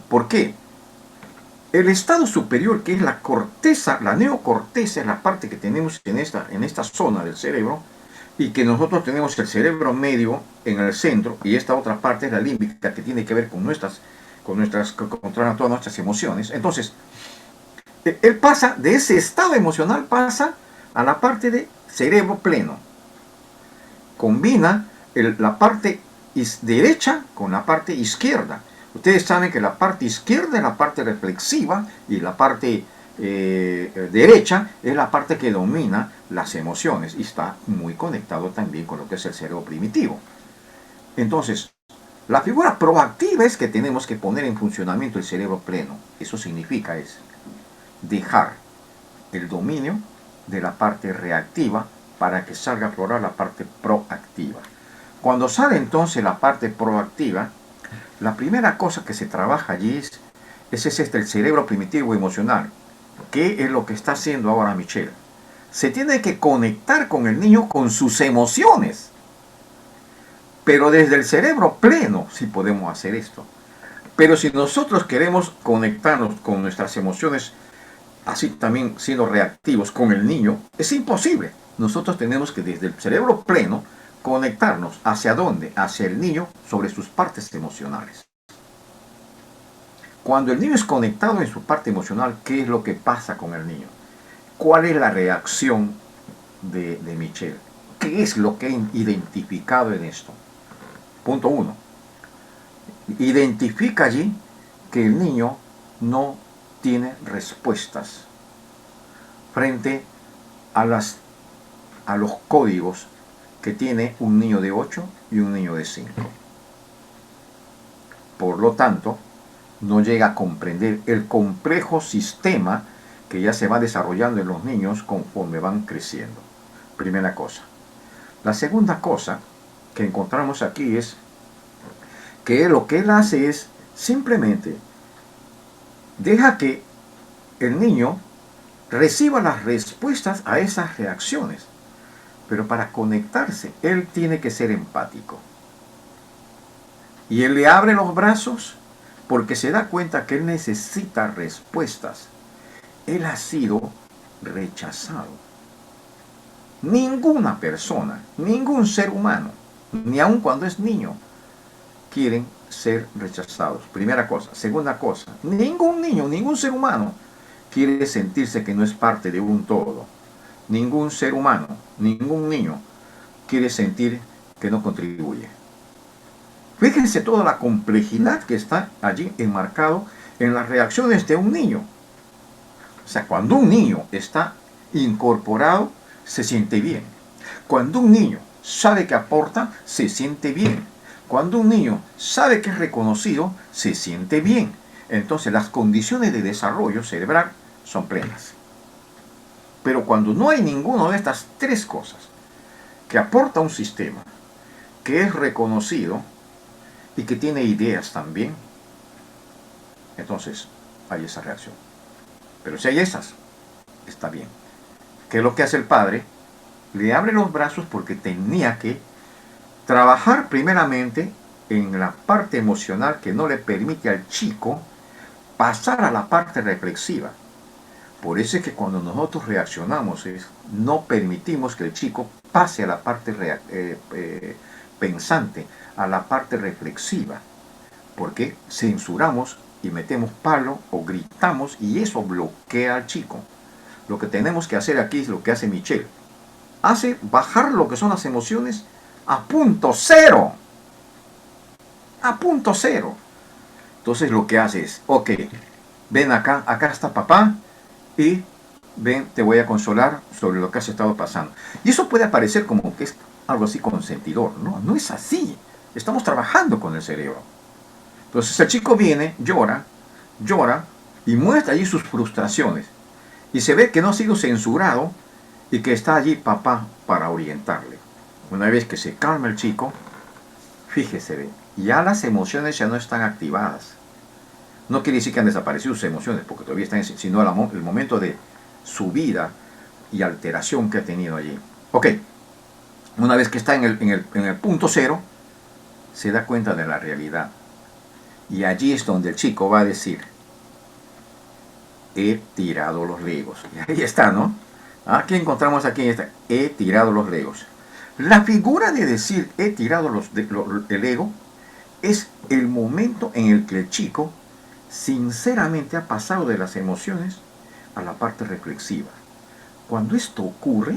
¿Por qué? El estado superior, que es la corteza, la neocorteza, es la parte que tenemos en esta zona del cerebro, y que nosotros tenemos el cerebro medio en el centro, y esta otra parte es la límbica, que tiene que ver con controlar todas nuestras emociones. Entonces, él pasa de ese estado emocional, pasa a la parte de cerebro pleno. Combina la parte derecha con la parte izquierda. Ustedes saben que la parte izquierda es la parte reflexiva y la parte derecha es la parte que domina las emociones y está muy conectado también con lo que es el cerebro primitivo. Entonces, la figura proactiva es que tenemos que poner en funcionamiento el cerebro pleno. Eso significa dejar el dominio de la parte reactiva para que salga a aflorar la parte proactiva. Cuando sale entonces la parte proactiva, la primera cosa que se trabaja allí es el cerebro primitivo emocional. ¿Qué es lo que está haciendo ahora Michel? Se tiene que conectar con el niño con sus emociones. Pero desde el cerebro pleno sí podemos hacer esto. Pero si nosotros queremos conectarnos con nuestras emociones, así también siendo reactivos con el niño, es imposible. Nosotros tenemos que desde el cerebro pleno conectarnos. ¿Hacia dónde? Hacia el niño sobre sus partes emocionales. Cuando el niño es conectado en su parte emocional, ¿qué es lo que pasa con el niño? ¿Cuál es la reacción de Michel? ¿Qué es lo que he identificado en esto? Punto 1. Identifica allí que el niño no tiene respuestas frente a las a los códigos que tiene un niño de 8 y un niño de 5. Por lo tanto, no llega a comprender el complejo sistema que ya se va desarrollando en los niños conforme van creciendo. Primera cosa. La segunda cosa que encontramos aquí es que lo que él hace es simplemente deja que el niño reciba las respuestas a esas reacciones. Pero para conectarse, él tiene que ser empático. Y él le abre los brazos porque se da cuenta que él necesita respuestas. Él ha sido rechazado. Ninguna persona, ningún ser humano, ni aun cuando es niño, quieren ser rechazados. Primera cosa. Segunda cosa, ningún niño, ningún ser humano quiere sentirse que no es parte de un todo. Ningún ser humano, ningún niño quiere sentir que no contribuye. Fíjense toda la complejidad que está allí enmarcado en las reacciones de un niño. O sea, cuando un niño está incorporado, se siente bien. Cuando un niño sabe que aporta, se siente bien. Cuando un niño sabe que es reconocido, se siente bien. Entonces las condiciones de desarrollo cerebral son plenas. Pero cuando no hay ninguna de estas tres cosas, que aporta un sistema, que es reconocido y que tiene ideas también, entonces hay esa reacción. Pero si hay esas, está bien. ¿Qué es lo que hace el padre? Le abre los brazos porque tenía que trabajar primeramente en la parte emocional que no le permite al chico pasar a la parte reflexiva. Por eso es que cuando nosotros reaccionamos no permitimos que el chico pase a la parte pensante, a la parte reflexiva, porque censuramos y metemos palo o gritamos y eso bloquea al chico. Lo que tenemos que hacer aquí es lo que hace Michelle. Hace bajar lo que son las emociones a punto cero. A punto cero. Entonces lo que hace es, ok, ven acá, acá está papá, y ven, te voy a consolar sobre lo que has estado pasando. Y eso puede parecer como que es algo así consentidor. No, no es así. Estamos trabajando con el cerebro. Entonces el chico viene, llora y muestra allí sus frustraciones. Y se ve que no ha sido censurado y que está allí papá para orientarle. Una vez que se calma el chico, fíjese, ya las emociones ya no están activadas. No quiere decir que han desaparecido sus emociones, porque todavía están, sino el momento de subida y alteración que ha tenido allí. Ok, una vez que está en el punto cero, se da cuenta de la realidad. Y allí es donde el chico va a decir, he tirado los legos. Y ahí está, ¿no? Aquí encontramos aquí, he tirado los legos. La figura de decir, he tirado el Lego, es el momento en el que el chico sinceramente ha pasado de las emociones a la parte reflexiva. Cuando esto ocurre,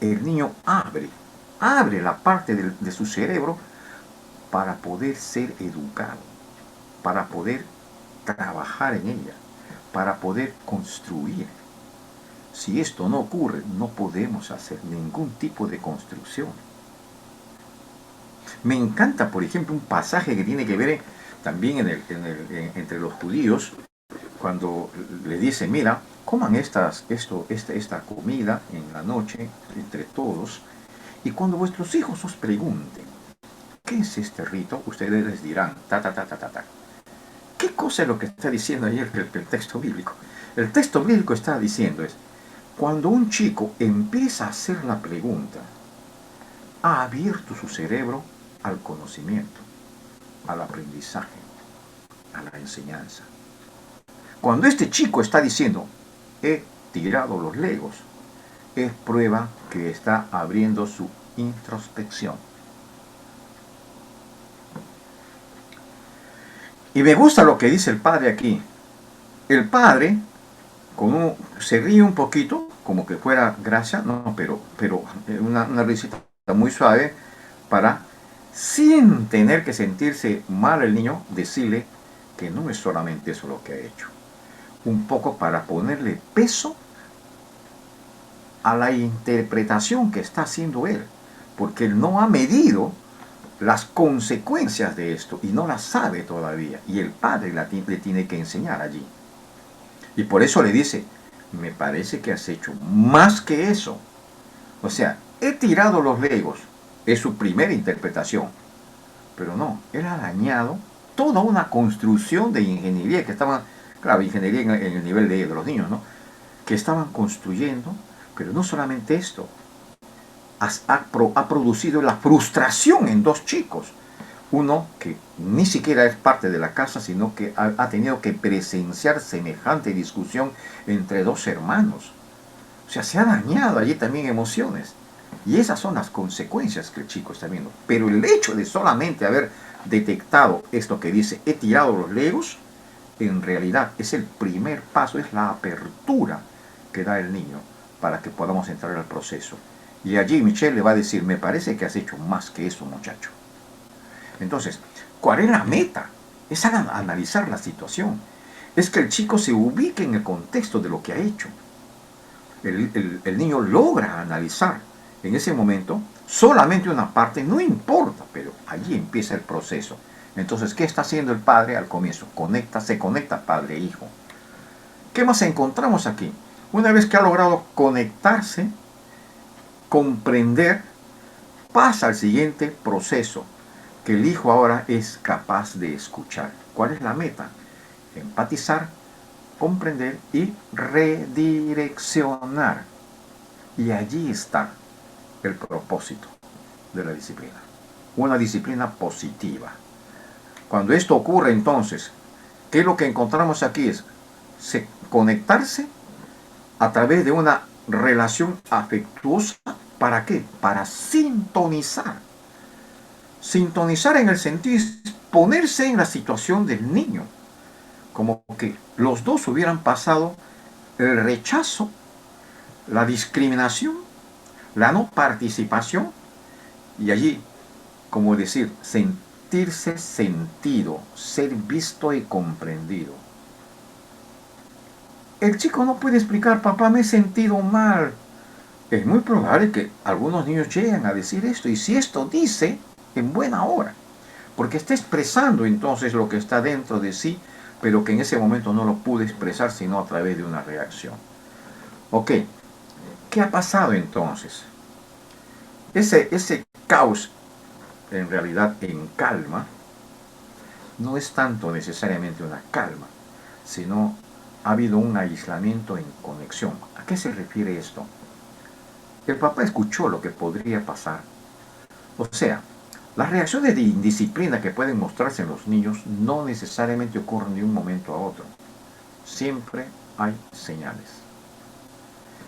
el niño abre la parte de su cerebro para poder ser educado, para poder trabajar en ella, para poder construir. Si esto no ocurre, no podemos hacer ningún tipo de construcción. Me encanta, por ejemplo, un pasaje que tiene que ver también entre los judíos, cuando le dice, mira, coman esta comida en la noche entre todos, y cuando vuestros hijos os pregunten, ¿qué es este rito? Ustedes les dirán, ta. ¿Qué cosa es lo que está diciendo ahí el texto bíblico? El texto bíblico está diciendo cuando un chico empieza a hacer la pregunta, ha abierto su cerebro al conocimiento, al aprendizaje, a la enseñanza. Cuando este chico está diciendo, he tirado los legos, es prueba que está abriendo su introspección. Y me gusta lo que dice el padre aquí. El padre se ríe un poquito, como que fuera gracia, no, pero una risita muy suave, para, sin tener que sentirse mal el niño, decirle que no es solamente eso lo que ha hecho. Un poco para ponerle peso a la interpretación que está haciendo él, porque él no ha medido las consecuencias de esto y no las sabe todavía, y el padre le tiene que enseñar allí. Y por eso le dice, me parece que has hecho más que eso. O sea, he tirado los legos, es su primera interpretación, pero no, él ha dañado toda una construcción de ingeniería que estaban, claro, ingeniería en el nivel de los niños, ¿no? Que estaban construyendo, pero no solamente esto, ha producido la frustración en dos chicos. Uno que ni siquiera es parte de la casa, sino que ha tenido que presenciar semejante discusión entre dos hermanos. O sea, se ha dañado allí también emociones. Y esas son las consecuencias que el chico está viendo. Pero el hecho de solamente haber detectado esto que dice, he tirado los legos, en realidad es el primer paso, es la apertura que da el niño para que podamos entrar al proceso. Y allí Michelle le va a decir, me parece que has hecho más que eso, muchacho. Entonces, ¿cuál es la meta? Es analizar la situación. Es que el chico se ubique en el contexto de lo que ha hecho. El niño logra analizar en ese momento solamente una parte, no importa, pero allí empieza el proceso. Entonces, ¿qué está haciendo el padre al comienzo? Se conecta padre e hijo. ¿Qué más encontramos aquí? Una vez que ha logrado conectarse, comprender, pasa al siguiente proceso, que el hijo ahora es capaz de escuchar. ¿Cuál es la meta? Empatizar, comprender y redireccionar. Y allí está el propósito de la disciplina. Una disciplina positiva. Cuando esto ocurre, entonces, ¿qué es lo que encontramos aquí? Es conectarse a través de una relación afectuosa. ¿Para qué? Para sintonizar. Sintonizar en el sentido de ponerse en la situación del niño. Como que los dos hubieran pasado el rechazo, la discriminación, la no participación, y allí, como decir, sentirse sentido, ser visto y comprendido. El chico no puede explicar, papá, me he sentido mal. Es muy probable que algunos niños lleguen a decir esto, y si esto dice, en buena hora, porque está expresando entonces lo que está dentro de sí, pero que en ese momento no lo pude expresar sino a través de una reacción. Ok, ¿qué ha pasado entonces? Ese caos, en realidad en calma, no es tanto necesariamente una calma, sino ha habido un aislamiento en conexión. ¿A qué se refiere esto? El papá escuchó lo que podría pasar. O sea, las reacciones de indisciplina que pueden mostrarse en los niños no necesariamente ocurren de un momento a otro. Siempre hay señales.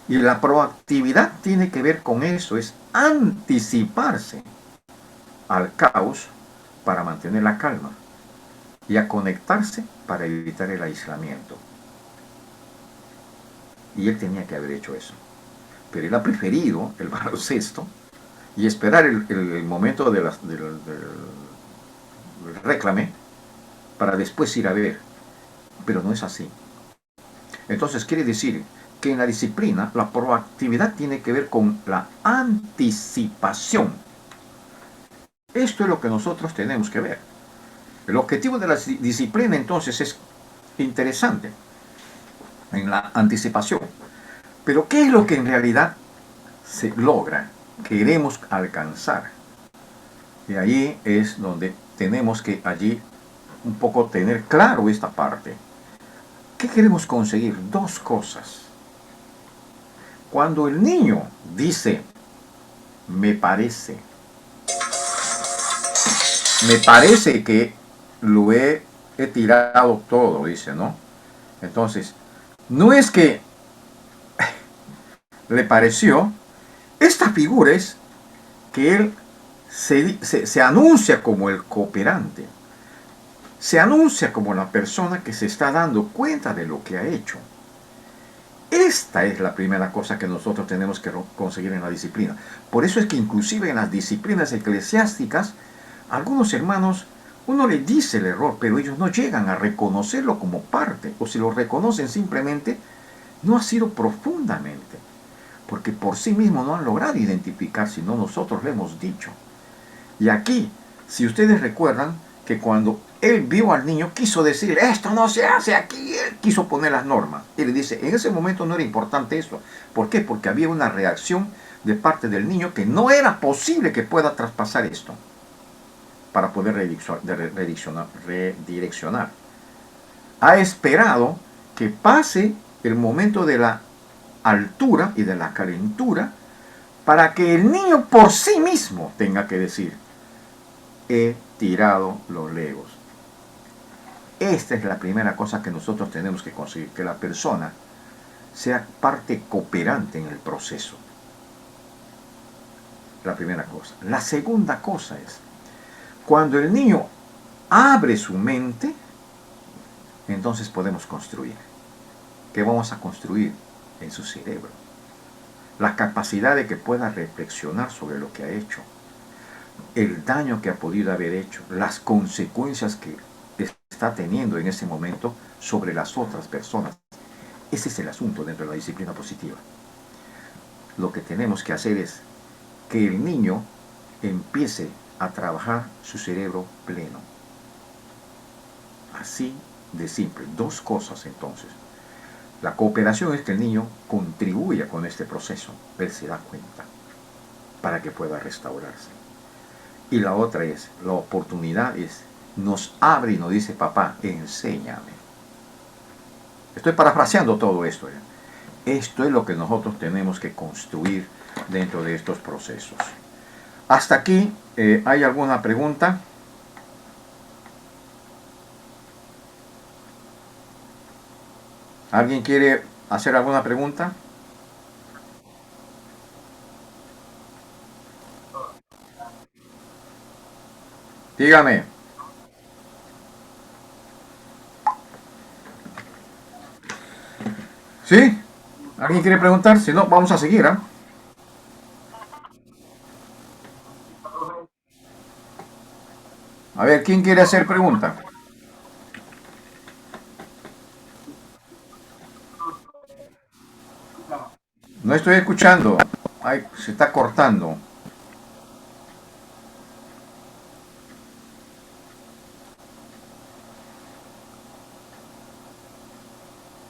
Y la proactividad tiene que ver con eso, es anticiparse al caos para mantener la calma y a conectarse para evitar el aislamiento. Y él tenía que haber hecho eso. Pero él ha preferido el baloncesto y esperar el momento del réclame para después ir a ver. Pero no es así. Entonces quiere decir que en la disciplina la proactividad tiene que ver con la anticipación. Esto es lo que nosotros tenemos que ver. El objetivo de la disciplina entonces es interesante en la anticipación. Pero ¿qué es lo que en realidad se logra? Queremos alcanzar. Y ahí es donde tenemos que allí un poco tener claro esta parte. ¿Qué queremos conseguir? Dos cosas. Cuando el niño dice, me parece que lo he tirado todo, dice, ¿no? Entonces, no es que le pareció, esta figura es que él se anuncia como el cooperante, se anuncia como la persona que se está dando cuenta de lo que ha hecho. Esta es la primera cosa que nosotros tenemos que conseguir en la disciplina. Por eso es que inclusive en las disciplinas eclesiásticas, algunos hermanos, uno les dice el error, pero ellos no llegan a reconocerlo como parte, o si lo reconocen simplemente, no ha sido profundamente. porque por sí mismos no han logrado identificar, sino nosotros le hemos dicho. Y aquí, si ustedes recuerdan que cuando él vio al niño, quiso decir, esto no se hace aquí, él quiso poner las normas. Y le dice, en ese momento no era importante eso. ¿Por qué? Porque había una reacción de parte del niño que no era posible que pueda traspasar esto para poder redireccionar. Ha esperado que pase el momento de la altura y de la calentura para que el niño por sí mismo tenga que decir, he tirado los legos. Esta es la primera cosa que nosotros tenemos que conseguir, que la persona sea parte cooperante en el proceso. La primera cosa. La segunda cosa es, cuando el niño abre su mente, entonces podemos construir. ¿Qué vamos a construir? En su cerebro. La capacidad de que pueda reflexionar sobre lo que ha hecho, el daño que ha podido haber hecho, las consecuencias que está teniendo en ese momento sobre las otras personas. Ese es el asunto dentro de la disciplina positiva. Lo que tenemos que hacer es que el niño empiece a trabajar su cerebro pleno. Así de simple. Dos cosas entonces. La cooperación es que el niño contribuya con este proceso. Él se da cuenta para que pueda restaurarse. Y la otra es, la oportunidad es, nos abre y nos dice, papá, enséñame. Estoy parafraseando todo esto. Esto es lo que nosotros tenemos que construir dentro de estos procesos. Hasta aquí, ¿hay alguna pregunta? ¿Alguien quiere hacer alguna pregunta? Dígame. ¿Sí? ¿Alguien quiere preguntar? Si no, vamos a seguir, ¿ah? A ver, ¿quién quiere hacer pregunta? No estoy escuchando. Ay, se está cortando.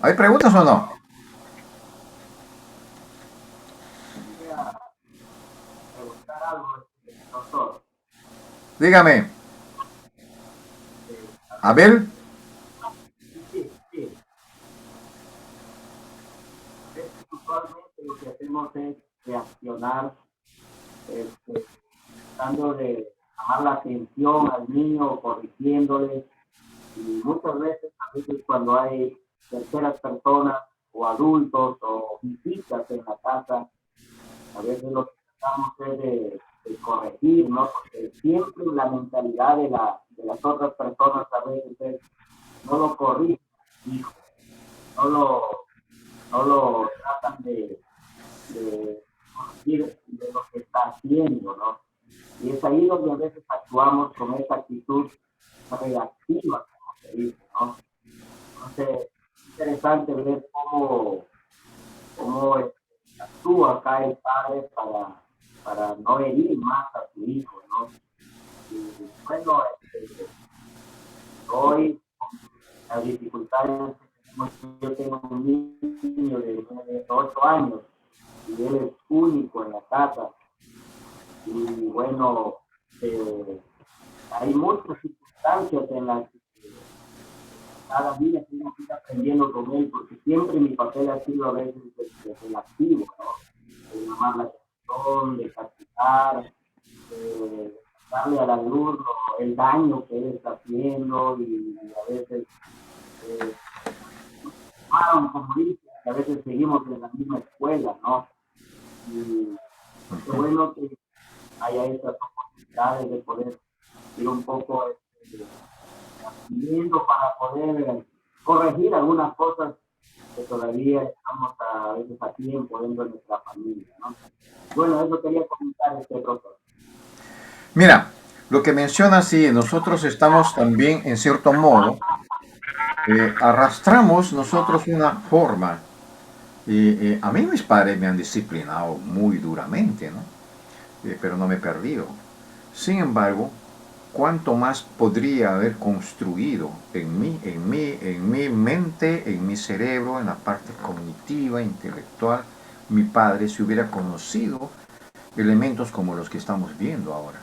¿Hay preguntas o no? Dígame. Abel. Usualmente lo que hacemos es reaccionar, tratando de llamar la atención al niño, corrigiéndole, y a veces cuando hay terceras personas o adultos o visitas en la casa, a veces lo que tratamos es de corregir, ¿no? Porque siempre la mentalidad de las otras personas a veces es, no lo corrigen, hijo, no lo, no lo tratan de corregir de lo que está haciendo, ¿no? Y es ahí donde a veces actuamos con esa actitud reactiva, como se dice, ¿no? Entonces, es interesante ver cómo actúa acá el padre para no herir más a su hijo, ¿no? Y bueno, hoy, las dificultades que tenemos, yo tengo un niño de 8 años y él es único en la casa. Y bueno, hay muchas circunstancias en las que cada día tengo que ir aprendiendo con él, porque siempre mi papel ha sido a veces el activo, ¿no? De llamar la atención, de castigar, de darle a la luz el daño que él está haciendo y a veces, como dice, a veces seguimos en la misma escuela, ¿no? Y qué bueno que haya estas oportunidades de poder ir un poco viendo para poder corregir algunas cosas que todavía estamos a veces a tiempo dentro de nuestra familia, ¿no? Bueno, eso quería comentar, profesor. Mira, lo que menciona, sí, nosotros estamos también, en cierto modo, arrastramos nosotros una forma A mí mis padres me han disciplinado muy duramente, ¿no? Pero no me he perdido. Sin embargo, cuánto más podría haber construido en mi mente, en mi cerebro, en la parte cognitiva, intelectual, mi padre si hubiera conocido elementos como los que estamos viendo ahora.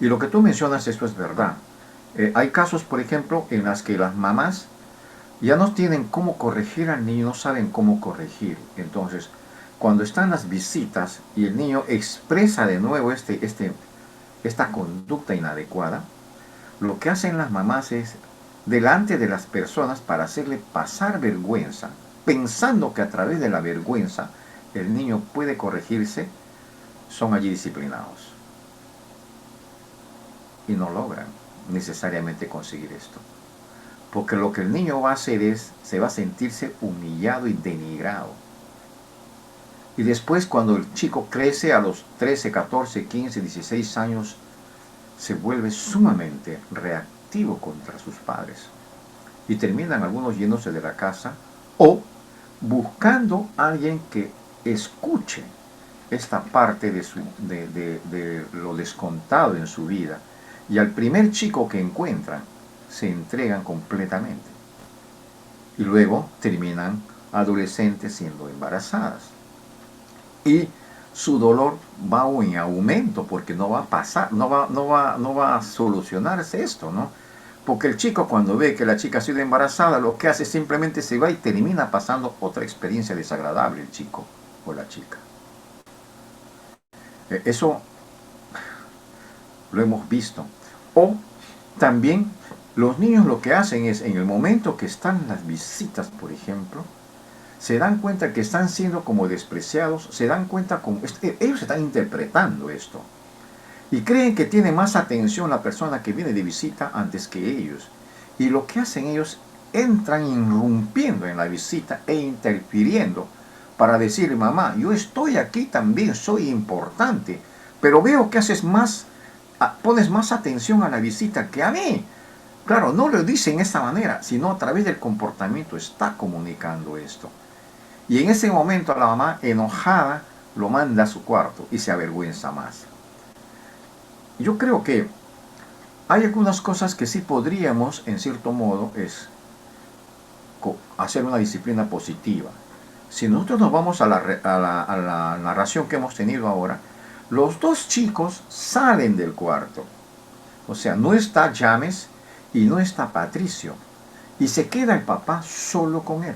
Y lo que tú mencionas, esto es verdad. Hay casos, por ejemplo, en las que las mamás ya no tienen cómo corregir al niño, no saben cómo corregir. Entonces, cuando están las visitas y el niño expresa de nuevo esta conducta inadecuada, lo que hacen las mamás es, delante de las personas, para hacerle pasar vergüenza, pensando que a través de la vergüenza el niño puede corregirse, son allí disciplinados. Y no logran necesariamente conseguir esto. Porque lo que el niño va a hacer es, se va a sentirse humillado y denigrado. Y después, cuando el chico crece a los 13, 14, 15, 16 años, se vuelve sumamente reactivo contra sus padres. Y terminan algunos yéndose de la casa o buscando a alguien que escuche esta parte de lo descontado en su vida. Y al primer chico que encuentran, se entregan completamente. Y luego terminan adolescentes siendo embarazadas. Y su dolor va en aumento porque no va a pasar, no va a solucionarse esto, ¿no? Porque el chico, cuando ve que la chica ha sido embarazada, lo que hace simplemente se va y termina pasando otra experiencia desagradable el chico o la chica. Eso lo hemos visto. O también los niños lo que hacen es, en el momento que están las visitas, por ejemplo, se dan cuenta que están siendo como despreciados, se dan cuenta como ellos están interpretando esto y creen que tiene más atención la persona que viene de visita antes que ellos. Y lo que hacen ellos, entran irrumpiendo en la visita e interfiriendo para decir, mamá, yo estoy aquí también, soy importante, pero veo que pones más atención a la visita que a mí. Claro, no lo dice en esa manera, sino a través del comportamiento está comunicando esto. Y en ese momento la mamá, enojada, lo manda a su cuarto y se avergüenza más. Yo creo que hay algunas cosas que sí podríamos, en cierto modo, hacer una disciplina positiva. Si nosotros nos vamos a la narración que hemos tenido ahora, los dos chicos salen del cuarto. O sea, no está James y no está Patricio. Y se queda el papá solo con él.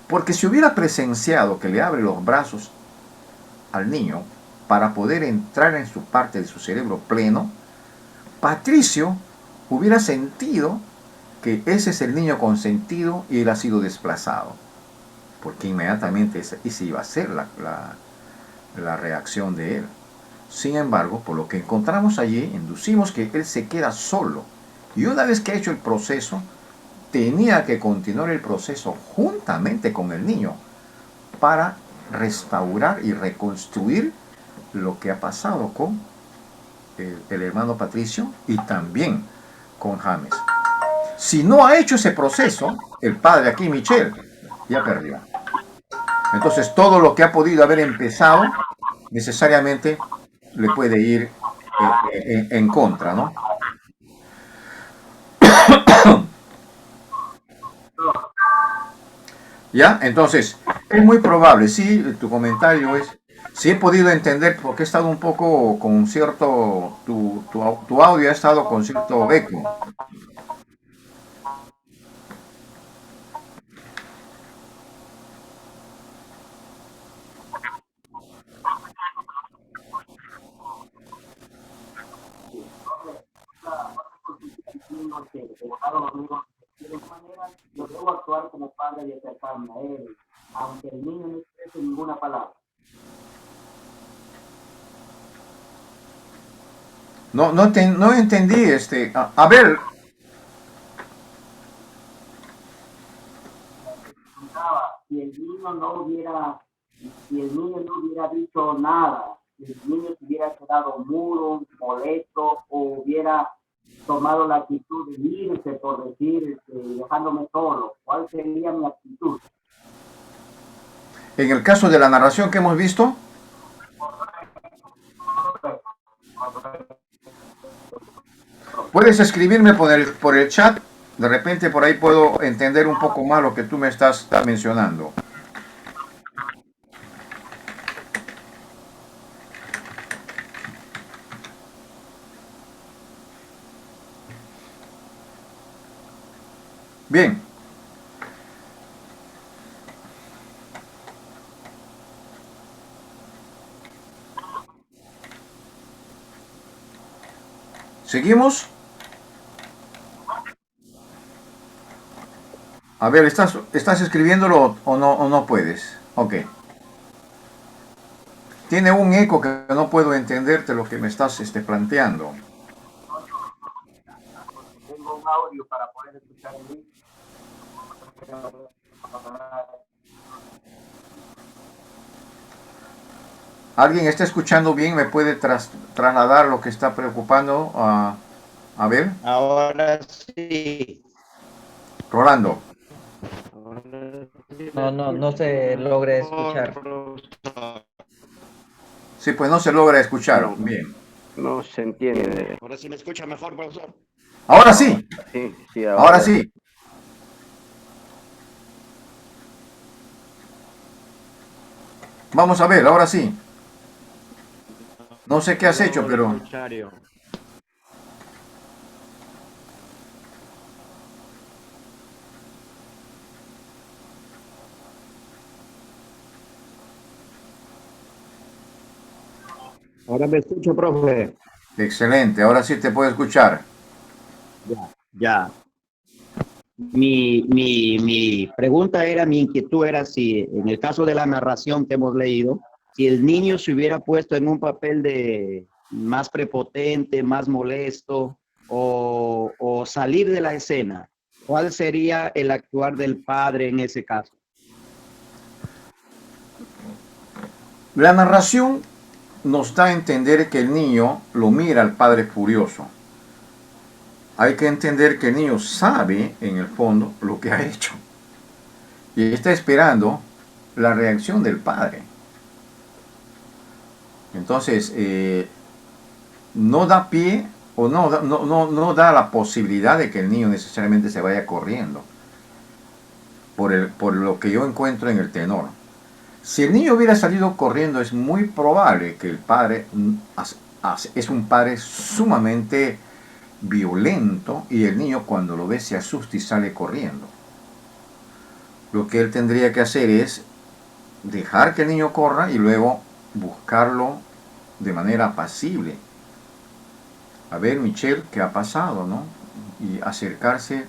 Porque si hubiera presenciado que le abre los brazos al niño para poder entrar en su parte de su cerebro pleno, Patricio hubiera sentido que ese es el niño consentido y él ha sido desplazado. Porque inmediatamente esa iba a ser la reacción de él. Sin embargo, por lo que encontramos allí, inducimos que él se queda solo. Y una vez que ha hecho el proceso, tenía que continuar el proceso juntamente con el niño para restaurar y reconstruir lo que ha pasado con el hermano Patricio y también con James. Si no ha hecho ese proceso, el padre aquí, Michel, ya perdió. Entonces todo lo que ha podido haber empezado necesariamente le puede ir en contra, ¿no? ¿Ya? Entonces, es muy probable, sí, tu comentario es, sí he podido entender porque he estado un poco con cierto, tu audio ha estado con cierto eco. De esa manera, yo debo actuar como padre y acercarme a él, aunque el niño no exprese ninguna palabra. No entendí, a ver, Si el niño no hubiera dicho nada, si el niño se hubiera quedado mudo, molesto, o hubiera tomado la actitud de irse, por decir, dejándome solo, ¿cuál sería mi actitud? En el caso de la narración que hemos visto, puedes escribirme por el chat. De repente por ahí puedo entender un poco más lo que tú me estás mencionando. Bien. ¿Seguimos? A ver, ¿estás escribiéndolo o no puedes? Ok. Tiene un eco que no puedo entenderte lo que me estás planteando. Porque tengo un audio para poder escuchar el link. ¿Alguien está escuchando bien? ¿Me puede trasladar lo que está preocupando? A ver, Ahora sí. Rolando. No se logra escuchar. Sí, pues no se logra escuchar. No. Bien. No se entiende. Ahora sí me escucha mejor, profesor. Ahora sí. Sí, sí, Ahora sí. Vamos a ver, ahora sí. No sé qué has hecho, pero... Ahora me escucha, profe. Excelente, ahora sí te puedo escuchar. Ya. Mi pregunta era, mi inquietud era si en el caso de la narración que hemos leído, si el niño se hubiera puesto en un papel de más prepotente, más molesto o salir de la escena, ¿cuál sería el actuar del padre en ese caso? La narración nos da a entender que el niño lo mira al padre furioso. Hay que entender que el niño sabe, en el fondo, lo que ha hecho. Y está esperando la reacción del padre. Entonces, no da pie o no da la posibilidad de que el niño necesariamente se vaya corriendo. Por lo que yo encuentro en el tenor. Si el niño hubiera salido corriendo, es muy probable que el padre es un padre sumamente violento y el niño cuando lo ve se asusta y sale corriendo. Lo que él tendría que hacer es dejar que el niño corra y luego buscarlo de manera apacible. A ver, Michelle, ¿qué ha pasado, no? Y acercarse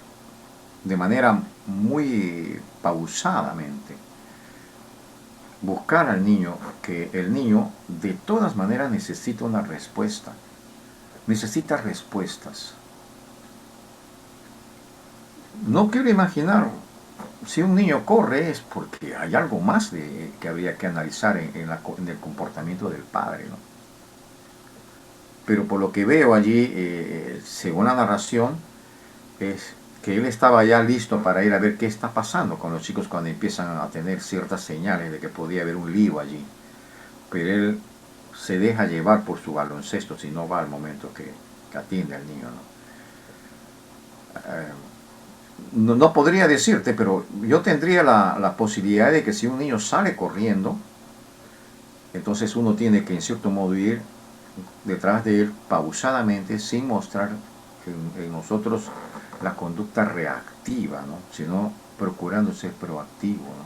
de manera muy pausadamente. Buscar al niño, que el niño de todas maneras necesita una respuesta. Necesita respuestas. No quiero imaginar, si un niño corre es porque hay algo más que habría que analizar en el comportamiento del padre, ¿no? Pero por lo que veo allí, según la narración, es que él estaba ya listo para ir a ver qué está pasando con los chicos cuando empiezan a tener ciertas señales de que podía haber un lío allí. Pero él se deja llevar por su baloncesto si no va al momento que atiende al niño, ¿no? No podría decirte, pero yo tendría la posibilidad de que si un niño sale corriendo, entonces uno tiene que en cierto modo ir detrás de él pausadamente sin mostrar en nosotros la conducta reactiva, ¿no? Sino procurando ser proactivo, ¿no?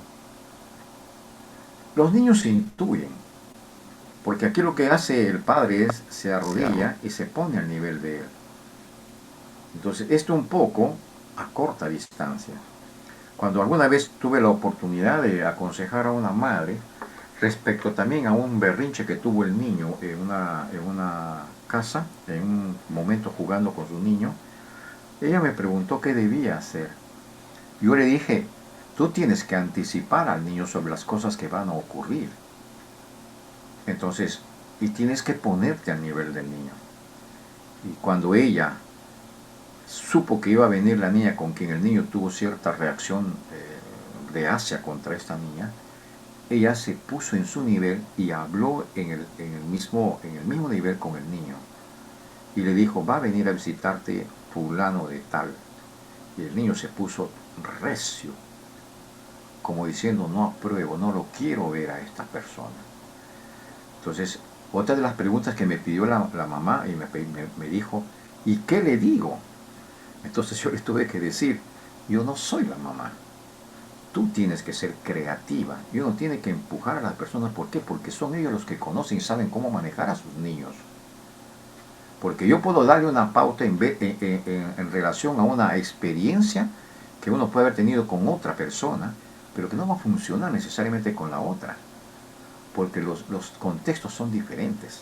Los niños se intuyen, porque aquí lo que hace el padre es se arrodilla y se pone al nivel de él. Entonces esto un poco a corta distancia. Cuando alguna vez tuve la oportunidad de aconsejar a una madre respecto también a un berrinche que tuvo el niño en una casa, en un momento jugando con su niño, ella me preguntó qué debía hacer. Yo le dije, tú tienes que anticipar al niño sobre las cosas que van a ocurrir. Entonces, y tienes que ponerte al nivel del niño. Y cuando ella supo que iba a venir la niña con quien el niño tuvo cierta reacción reacia contra esta niña, ella se puso en su nivel y habló en el mismo nivel con el niño. Y le dijo, va a venir a visitarte fulano de tal. Y el niño se puso recio, como diciendo, no apruebo, no lo quiero ver a esta persona. Entonces, otra de las preguntas que me pidió la mamá y me dijo, ¿y qué le digo? Entonces yo le tuve que decir, yo no soy la mamá. Tú tienes que ser creativa y uno tiene que empujar a las personas. ¿Por qué? Porque son ellos los que conocen y saben cómo manejar a sus niños. Porque yo puedo darle una pauta en relación a una experiencia que uno puede haber tenido con otra persona, pero que no va a funcionar necesariamente con la otra, porque los contextos son diferentes.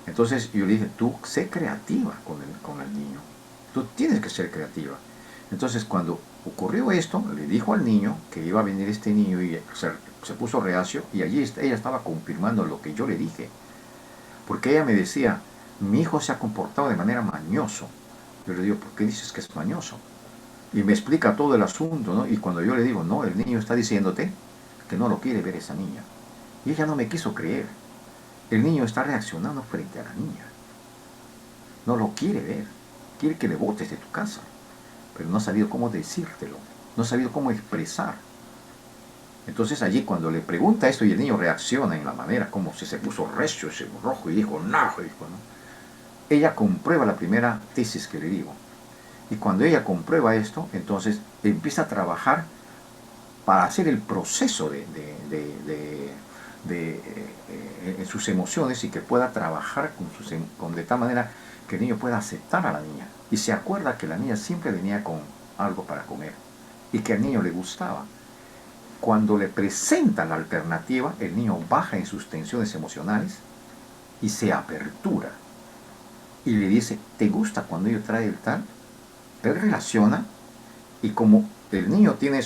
Entonces yo le dije, tú sé creativa con el niño, tú tienes que ser creativa. Entonces cuando ocurrió esto, le dijo al niño que iba a venir este niño y se puso reacio, y allí ella estaba confirmando lo que yo le dije, porque ella me decía, mi hijo se ha comportado de manera mañoso. Yo le digo, ¿por qué dices que es mañoso? Y me explica todo el asunto, ¿no? Y cuando yo le digo, no, el niño está diciéndote que no lo quiere ver esa niña. Y ella no me quiso creer. El niño está reaccionando frente a la niña. No lo quiere ver. Quiere que le botes de tu casa. Pero no ha sabido cómo decírtelo. No ha sabido cómo expresar. Entonces allí cuando le pregunta esto y el niño reacciona en la manera como si se puso recio, ese rojo y dijo, no, dijo, ¿no? Ella comprueba la primera tesis que le digo. Y cuando ella comprueba esto, entonces empieza a trabajar para hacer el proceso en sus emociones y que pueda trabajar de tal manera que el niño pueda aceptar a la niña. Y se acuerda que la niña siempre venía con algo para comer y que al niño le gustaba. Cuando le presenta la alternativa, el niño baja en sus tensiones emocionales y se apertura. Y le dice, ¿te gusta cuando yo trae el tal? Él relaciona y como el niño tiene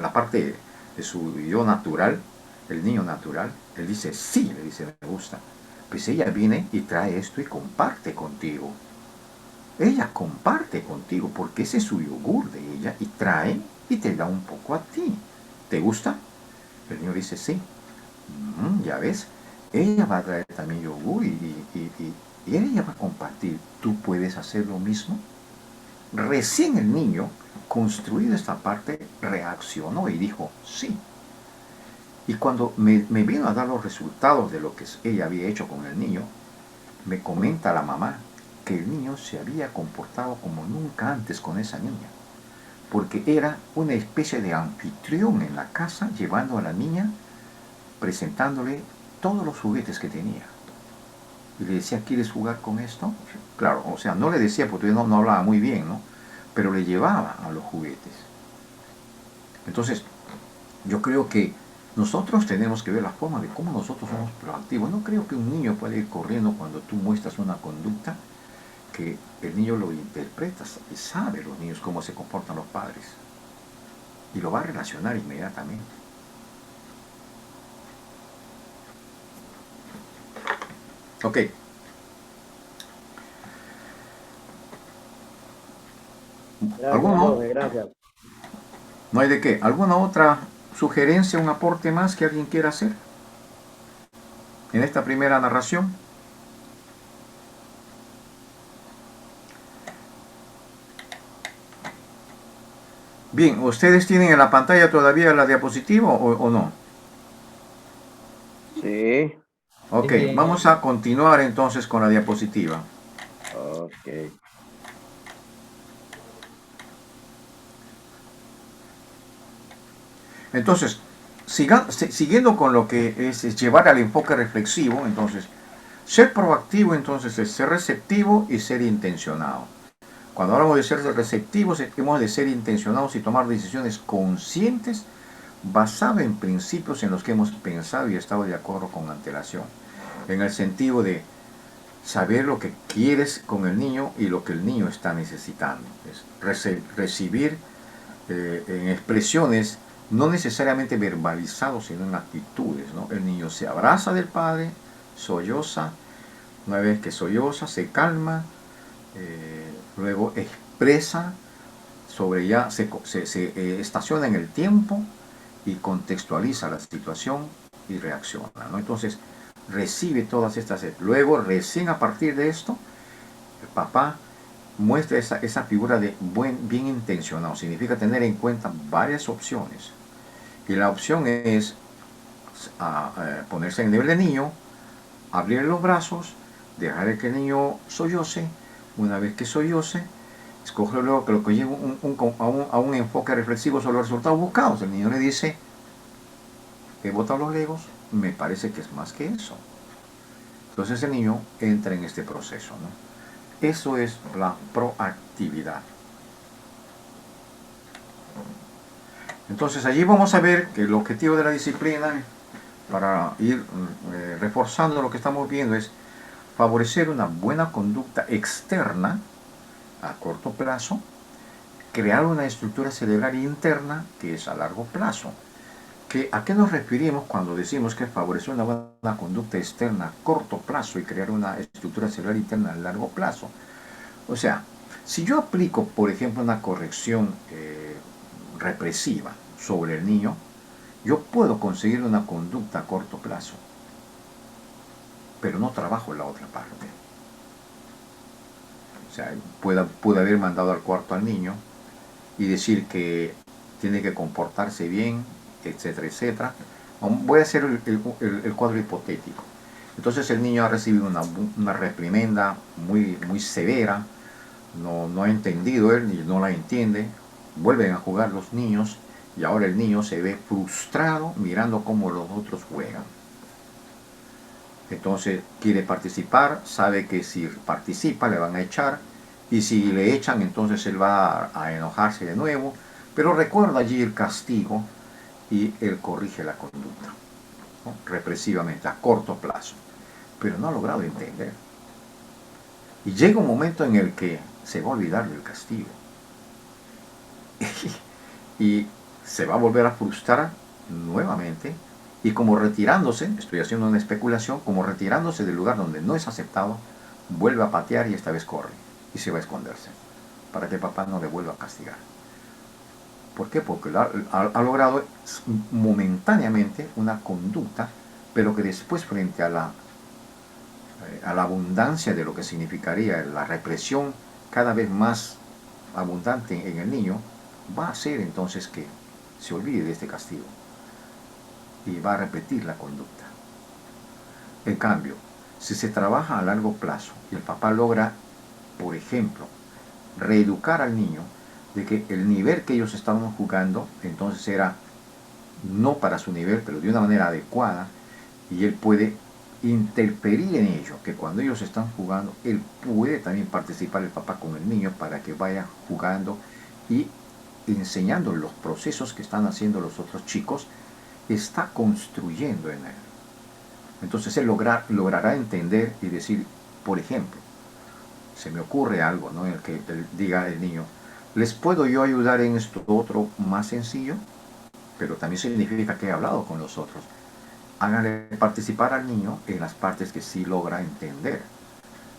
la parte de su yo natural, el niño natural, él dice, sí, le dice, me gusta. Pues ella viene y trae esto y comparte contigo. Ella comparte contigo porque ese es su yogur de ella y trae y te da un poco a ti. ¿Te gusta? El niño dice, sí. Ya ves, ella va a traer también yogur y ella va a compartir. ¿Tú puedes hacer lo mismo? Recién el niño, construido esta parte, reaccionó y dijo, sí. Y cuando me vino a dar los resultados de lo que ella había hecho con el niño, me comenta la mamá que el niño se había comportado como nunca antes con esa niña, porque era una especie de anfitrión en la casa, llevando a la niña, presentándole todos los juguetes que tenía. Y le decía, ¿quieres jugar con esto? Claro, o sea, no le decía porque no hablaba muy bien, ¿no? Pero le llevaba a los juguetes. Entonces, yo creo que nosotros tenemos que ver la forma de cómo nosotros somos proactivos. No creo que un niño pueda ir corriendo cuando tú muestras una conducta que el niño lo interpreta y sabe los niños cómo se comportan los padres. Y lo va a relacionar inmediatamente. Ok. Gracias. No hay de qué. ¿Alguna otra sugerencia, un aporte más que alguien quiera hacer en esta primera narración? Bien, ¿ustedes tienen en la pantalla todavía la diapositiva o no? Sí. Ok, vamos a continuar entonces con la diapositiva. Ok. Entonces, siguiendo con lo que es llevar al enfoque reflexivo, entonces, ser proactivo entonces es ser receptivo y ser intencionado. Cuando hablamos de ser receptivos, hemos de ser intencionados y tomar decisiones conscientes basadas en principios en los que hemos pensado y estado de acuerdo con antelación. En el sentido de saber lo que quieres con el niño y lo que el niño está necesitando. Es recibir en expresiones no necesariamente verbalizados, sino en actitudes, ¿no? El niño se abraza del padre, solloza, una vez que solloza, se calma, luego expresa, se estaciona en el tiempo y contextualiza la situación y reacciona, ¿no? Entonces, recibe todas estas. Luego, recién a partir de esto, el papá muestra esa figura de bien intencionado. Significa tener en cuenta varias opciones. Y la opción es ponerse en el nivel del niño, abrir los brazos, dejar que el niño solloce. Una vez que solloce, escoge luego que lo que lleve a un enfoque reflexivo sobre los resultados buscados. El niño le dice: he botado los legos, me parece que es más que eso. Entonces el niño entra en este proceso, ¿no? Eso es la proactividad. Entonces allí vamos a ver que el objetivo de la disciplina, para ir reforzando lo que estamos viendo, es favorecer una buena conducta externa a corto plazo, crear una estructura cerebral interna que es a largo plazo. ¿A qué nos referimos cuando decimos que favorecer una buena conducta externa a corto plazo y crear una estructura cerebral interna a largo plazo? O sea, si yo aplico, por ejemplo, una corrección represiva sobre el niño, yo puedo conseguir una conducta a corto plazo, pero no trabajo en la otra parte. O sea, pude haber mandado al cuarto al niño y decir que tiene que comportarse bien, etcétera, etcétera. Voy a hacer el cuadro hipotético. Entonces el niño ha recibido una reprimenda muy severa, no ha entendido él, ni no la entiende. Vuelven a jugar los niños y ahora el niño se ve frustrado mirando cómo los otros juegan. Entonces quiere participar, sabe que si participa le van a echar, y si le echan entonces él va a enojarse de nuevo, pero recuerda allí el castigo y él corrige la conducta, ¿no? Represivamente, a corto plazo, pero no ha logrado entender. Y llega un momento en el que se va a olvidar del castigo y se va a volver a frustrar nuevamente, y como retirándose, estoy haciendo una especulación, como retirándose del lugar donde no es aceptado, vuelve a patear y esta vez corre y se va a esconderse para que papá no le vuelva a castigar. ¿Por qué? Porque ha logrado momentáneamente una conducta, pero que después, frente a la abundancia de lo que significaría la represión cada vez más abundante en el niño, va a hacer entonces que se olvide de este castigo y va a repetir la conducta. En cambio, si se trabaja a largo plazo y el papá logra, por ejemplo, reeducar al niño de que el nivel que ellos estaban jugando entonces era no para su nivel, pero de una manera adecuada, y él puede interferir en ello, que cuando ellos están jugando, él puede también participar, el papá, con el niño para que vaya jugando y enseñando los procesos que están haciendo los otros chicos, está construyendo en él. Entonces él logrará entender y decir, por ejemplo, se me ocurre algo, ¿no?, en el que diga el niño: ¿les puedo yo ayudar en esto otro más sencillo? Pero también significa que he hablado con los otros. Háganle participar al niño en las partes que sí logra entender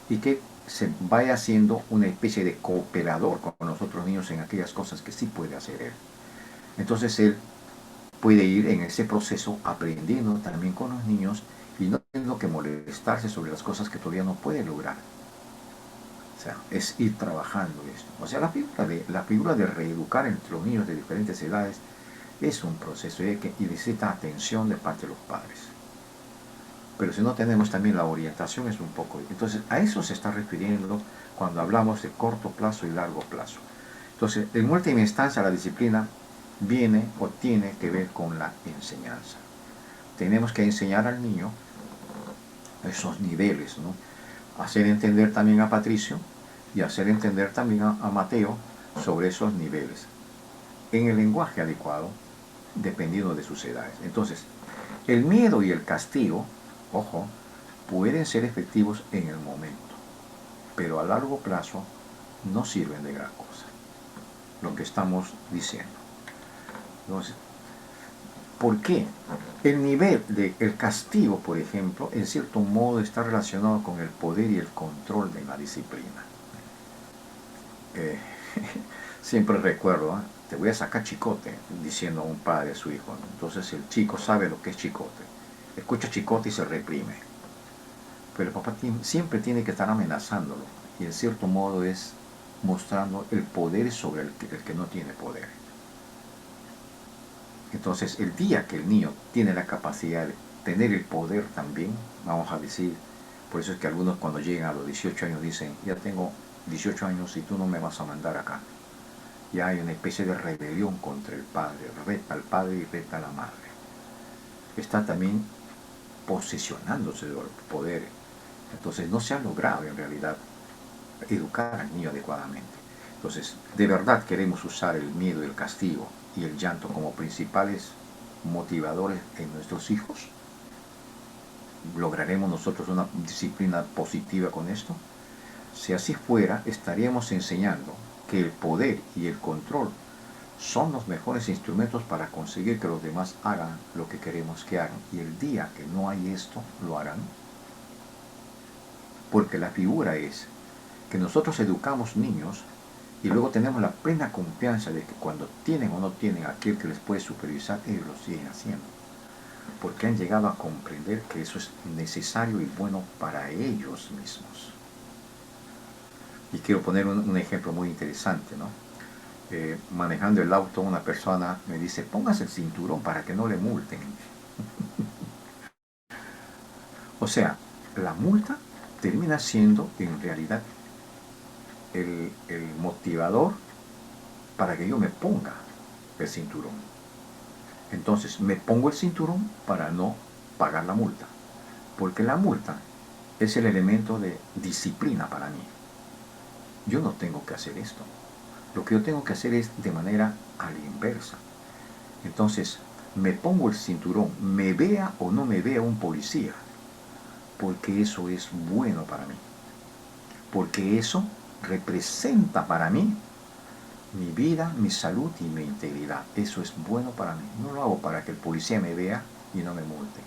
y que se vaya haciendo una especie de cooperador con los otros niños en aquellas cosas que sí puede hacer él. Entonces él puede ir en ese proceso aprendiendo también con los niños y no teniendo que molestarse sobre las cosas que todavía no puede lograr. O sea, es ir trabajando esto. O sea, la figura de reeducar entre los niños de diferentes edades es un proceso y necesita atención de parte de los padres. Pero si no tenemos también la orientación, es un poco... Entonces, a eso se está refiriendo cuando hablamos de corto plazo y largo plazo. Entonces, en última instancia, la disciplina viene o tiene que ver con la enseñanza. Tenemos que enseñar al niño esos niveles, ¿no? Hacer entender también a Patricio y hacer entender también a Mateo sobre esos niveles, en el lenguaje adecuado, dependiendo de sus edades. Entonces, el miedo y el castigo, ojo, pueden ser efectivos en el momento, pero a largo plazo no sirven de gran cosa, lo que estamos diciendo. Entonces, ¿por qué? El nivel del castigo, por ejemplo, en cierto modo está relacionado con el poder y el control de la disciplina. Siempre recuerdo te voy a sacar chicote, diciendo a un padre a su hijo, ¿no? Entonces el chico sabe lo que es chicote. Escucha chicote y se reprime. Pero el papá siempre tiene que estar amenazándolo. Y en cierto modo es mostrando el poder sobre el que no tiene poder. Entonces el día que el niño tiene la capacidad de tener el poder también, vamos a decir, por eso es que algunos cuando llegan a los 18 años dicen, ya tengo 18 años y tú no me vas a mandar acá. Ya hay una especie de rebelión contra el padre, reta al padre y reta a la madre. Está también posesionándose de los poderes. Entonces no se ha logrado en realidad educar al niño adecuadamente. Entonces, de verdad queremos usar el miedo, el castigo y el llanto como principales motivadores en nuestros hijos. ¿Lograremos nosotros una disciplina positiva con esto? Si así fuera, estaríamos enseñando que el poder y el control son los mejores instrumentos para conseguir que los demás hagan lo que queremos que hagan. Y el día que no hay esto, lo harán. Porque la figura es que nosotros educamos niños y luego tenemos la plena confianza de que cuando tienen o no tienen a aquel que les puede supervisar, ellos lo siguen haciendo. Porque han llegado a comprender que eso es necesario y bueno para ellos mismos. Y quiero poner un ejemplo muy interesante, ¿no? Manejando el auto, una persona me dice, póngase el cinturón para que no le multen. O sea, la multa termina siendo en realidad el motivador para que yo me ponga el cinturón. Entonces me pongo el cinturón para no pagar la multa, porque la multa es el elemento de disciplina para mí. Yo no tengo que hacer esto. Lo que yo tengo que hacer es de manera a la inversa. Entonces me pongo el cinturón, me vea o no me vea un policía, porque eso es bueno para mí, porque eso representa para mí mi vida, mi salud y mi integridad. Eso es bueno para mí. No lo hago para que el policía me vea y no me multe.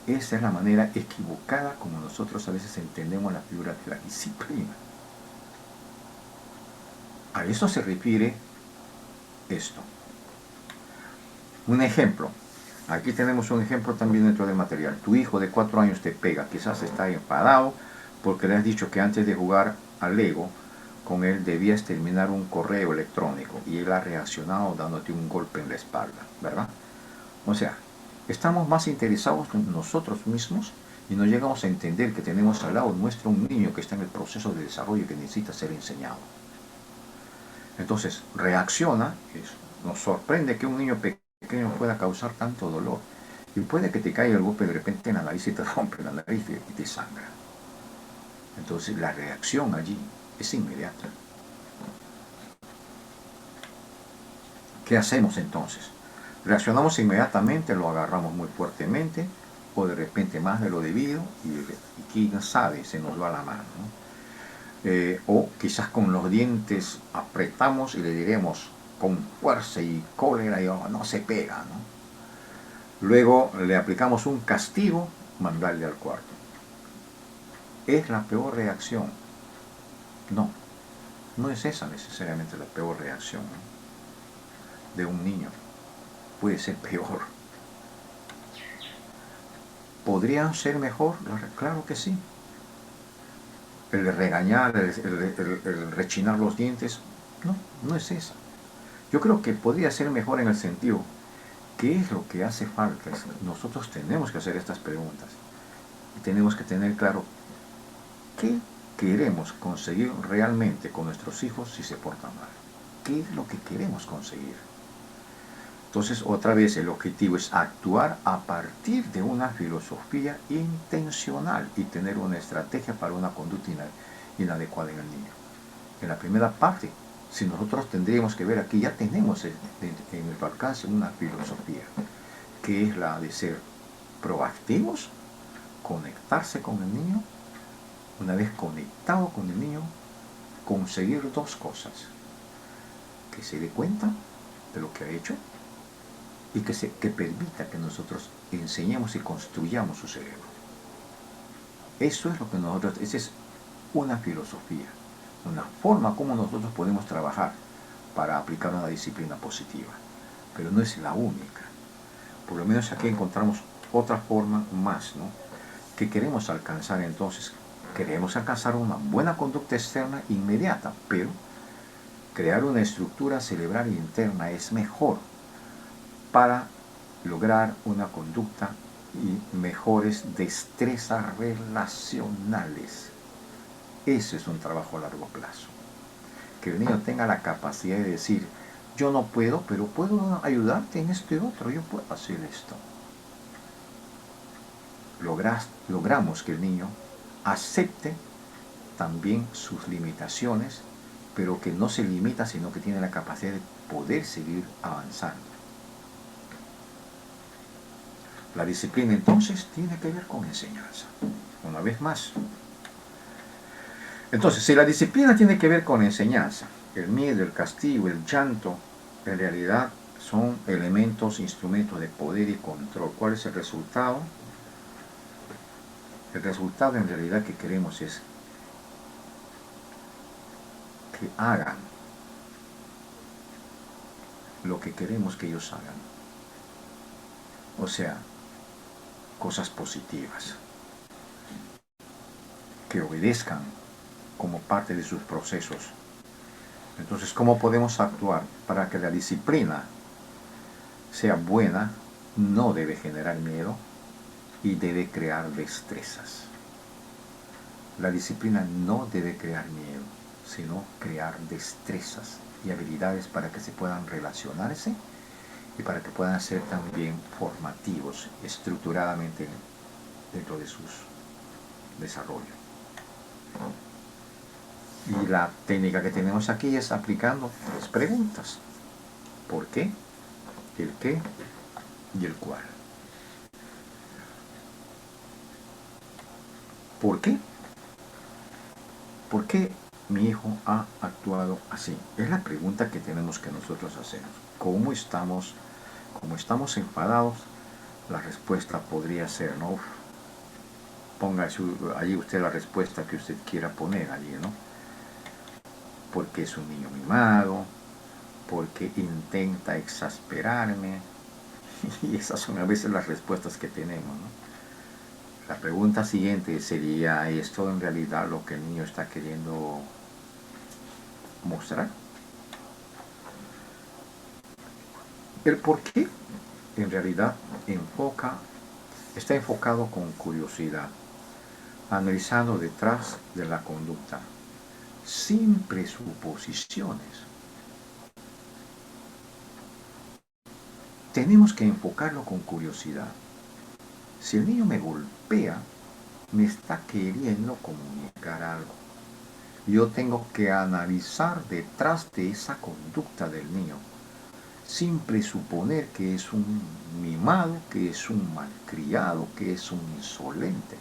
Esa es la manera equivocada como nosotros a veces entendemos la figura de la disciplina. A eso se refiere esto. Un ejemplo. Aquí tenemos un ejemplo también dentro del material. Tu hijo de 4 años te pega. Quizás está enfadado porque le has dicho que antes de jugar al Lego con él debías terminar un correo electrónico y él ha reaccionado dándote un golpe en la espalda, ¿verdad? O sea, estamos más interesados en nosotros mismos y no llegamos a entender que tenemos al lado nuestro un niño que está en el proceso de desarrollo y que necesita ser enseñado. Entonces, reacciona, nos sorprende que un niño pequeño pueda causar tanto dolor. Y puede que te caiga el golpe de repente en la nariz y te rompe la nariz y te sangra. Entonces, la reacción allí es inmediata. ¿Qué hacemos entonces? Reaccionamos inmediatamente, lo agarramos muy fuertemente, o de repente más de lo debido, y quién sabe, se nos va la mano, ¿no? O quizás con los dientes apretamos y le diremos con fuerza y cólera, y no se pega, ¿no? Luego le aplicamos un castigo, mandarle al cuarto. ¿Es la peor reacción? No, no es esa necesariamente la peor reacción, ¿no?, de un niño. Puede ser peor. ¿Podrían ser mejor? Claro que sí. El regañar, el rechinar los dientes, no, no es esa. Yo creo que podría ser mejor en el sentido, ¿qué es lo que hace falta? Nosotros tenemos que hacer estas preguntas y tenemos que tener claro qué queremos conseguir realmente con nuestros hijos si se portan mal. ¿Qué es lo que queremos conseguir? Entonces, otra vez, el objetivo es actuar a partir de una filosofía intencional y tener una estrategia para una conducta inadecuada en el niño. En la primera parte, si nosotros tendríamos que ver aquí, ya tenemos en nuestro alcance una filosofía, que es la de ser proactivos, conectarse con el niño. Una vez conectado con el niño, conseguir dos cosas: que se dé cuenta de lo que ha hecho y que permita que nosotros enseñemos y construyamos su cerebro. Eso es lo que esa es una filosofía, una forma como nosotros podemos trabajar para aplicar una disciplina positiva, pero no es la única. Por lo menos aquí encontramos otra forma más, ¿no? Que queremos alcanzar entonces. Queremos alcanzar una buena conducta externa inmediata, pero crear una estructura cerebral interna es mejor para lograr una conducta y mejores destrezas relacionales. Ese es un trabajo a largo plazo. Que el niño tenga la capacidad de decir, yo no puedo, pero puedo ayudarte en esto y otro, yo puedo hacer esto. Logramos que el niño acepte también sus limitaciones, pero que no se limita, sino que tiene la capacidad de poder seguir avanzando. La disciplina entonces tiene que ver con enseñanza. Una vez más. Entonces, si la disciplina tiene que ver con enseñanza, el miedo, el castigo, el llanto, en realidad son elementos, instrumentos de poder y control. ¿Cuál es el resultado? El resultado en realidad que queremos es que hagan lo que queremos que ellos hagan. O sea, cosas positivas. Que obedezcan como parte de sus procesos. Entonces, ¿cómo podemos actuar para que la disciplina sea buena? No debe generar miedo y debe crear destrezas. La disciplina no debe crear miedo, sino crear destrezas y habilidades para que se puedan relacionarse y para que puedan ser también formativos estructuradamente dentro de sus desarrollos. Y la técnica que tenemos aquí es aplicando 3 preguntas. ¿Por qué? ¿El qué? Y el cuál. ¿Por qué? ¿Por qué mi hijo ha actuado así? Es la pregunta que tenemos que nosotros hacernos. ¿Cómo estamos? Como estamos enfadados, la respuesta podría ser, ¿no? Ponga allí usted la respuesta que usted quiera poner allí, ¿no? Porque es un niño mimado, porque intenta exasperarme. Y esas son a veces las respuestas que tenemos, ¿no? La pregunta siguiente sería, ¿esto en realidad lo que el niño está queriendo mostrar? El por qué en realidad está enfocado con curiosidad, analizando detrás de la conducta, sin presuposiciones. Tenemos que enfocarlo con curiosidad. Si el niño me golpea, me está queriendo comunicar algo. Yo tengo que analizar detrás de esa conducta del niño, sin presuponer que es un mimado, que es un malcriado, que es un insolente,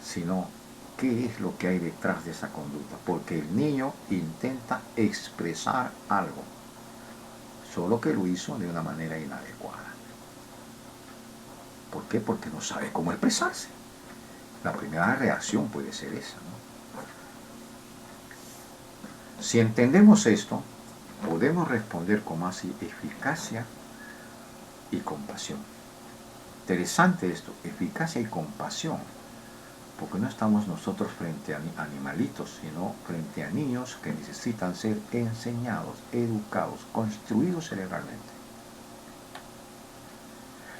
sino qué es lo que hay detrás de esa conducta, porque el niño intenta expresar algo, solo que lo hizo de una manera inadecuada. ¿Por qué? Porque no sabe cómo expresarse. La primera reacción puede ser esa, ¿no? Si entendemos esto, podemos responder con más eficacia y compasión. Interesante esto, eficacia y compasión, porque no estamos nosotros frente a animalitos, sino frente a niños que necesitan ser enseñados, educados, construidos cerebralmente.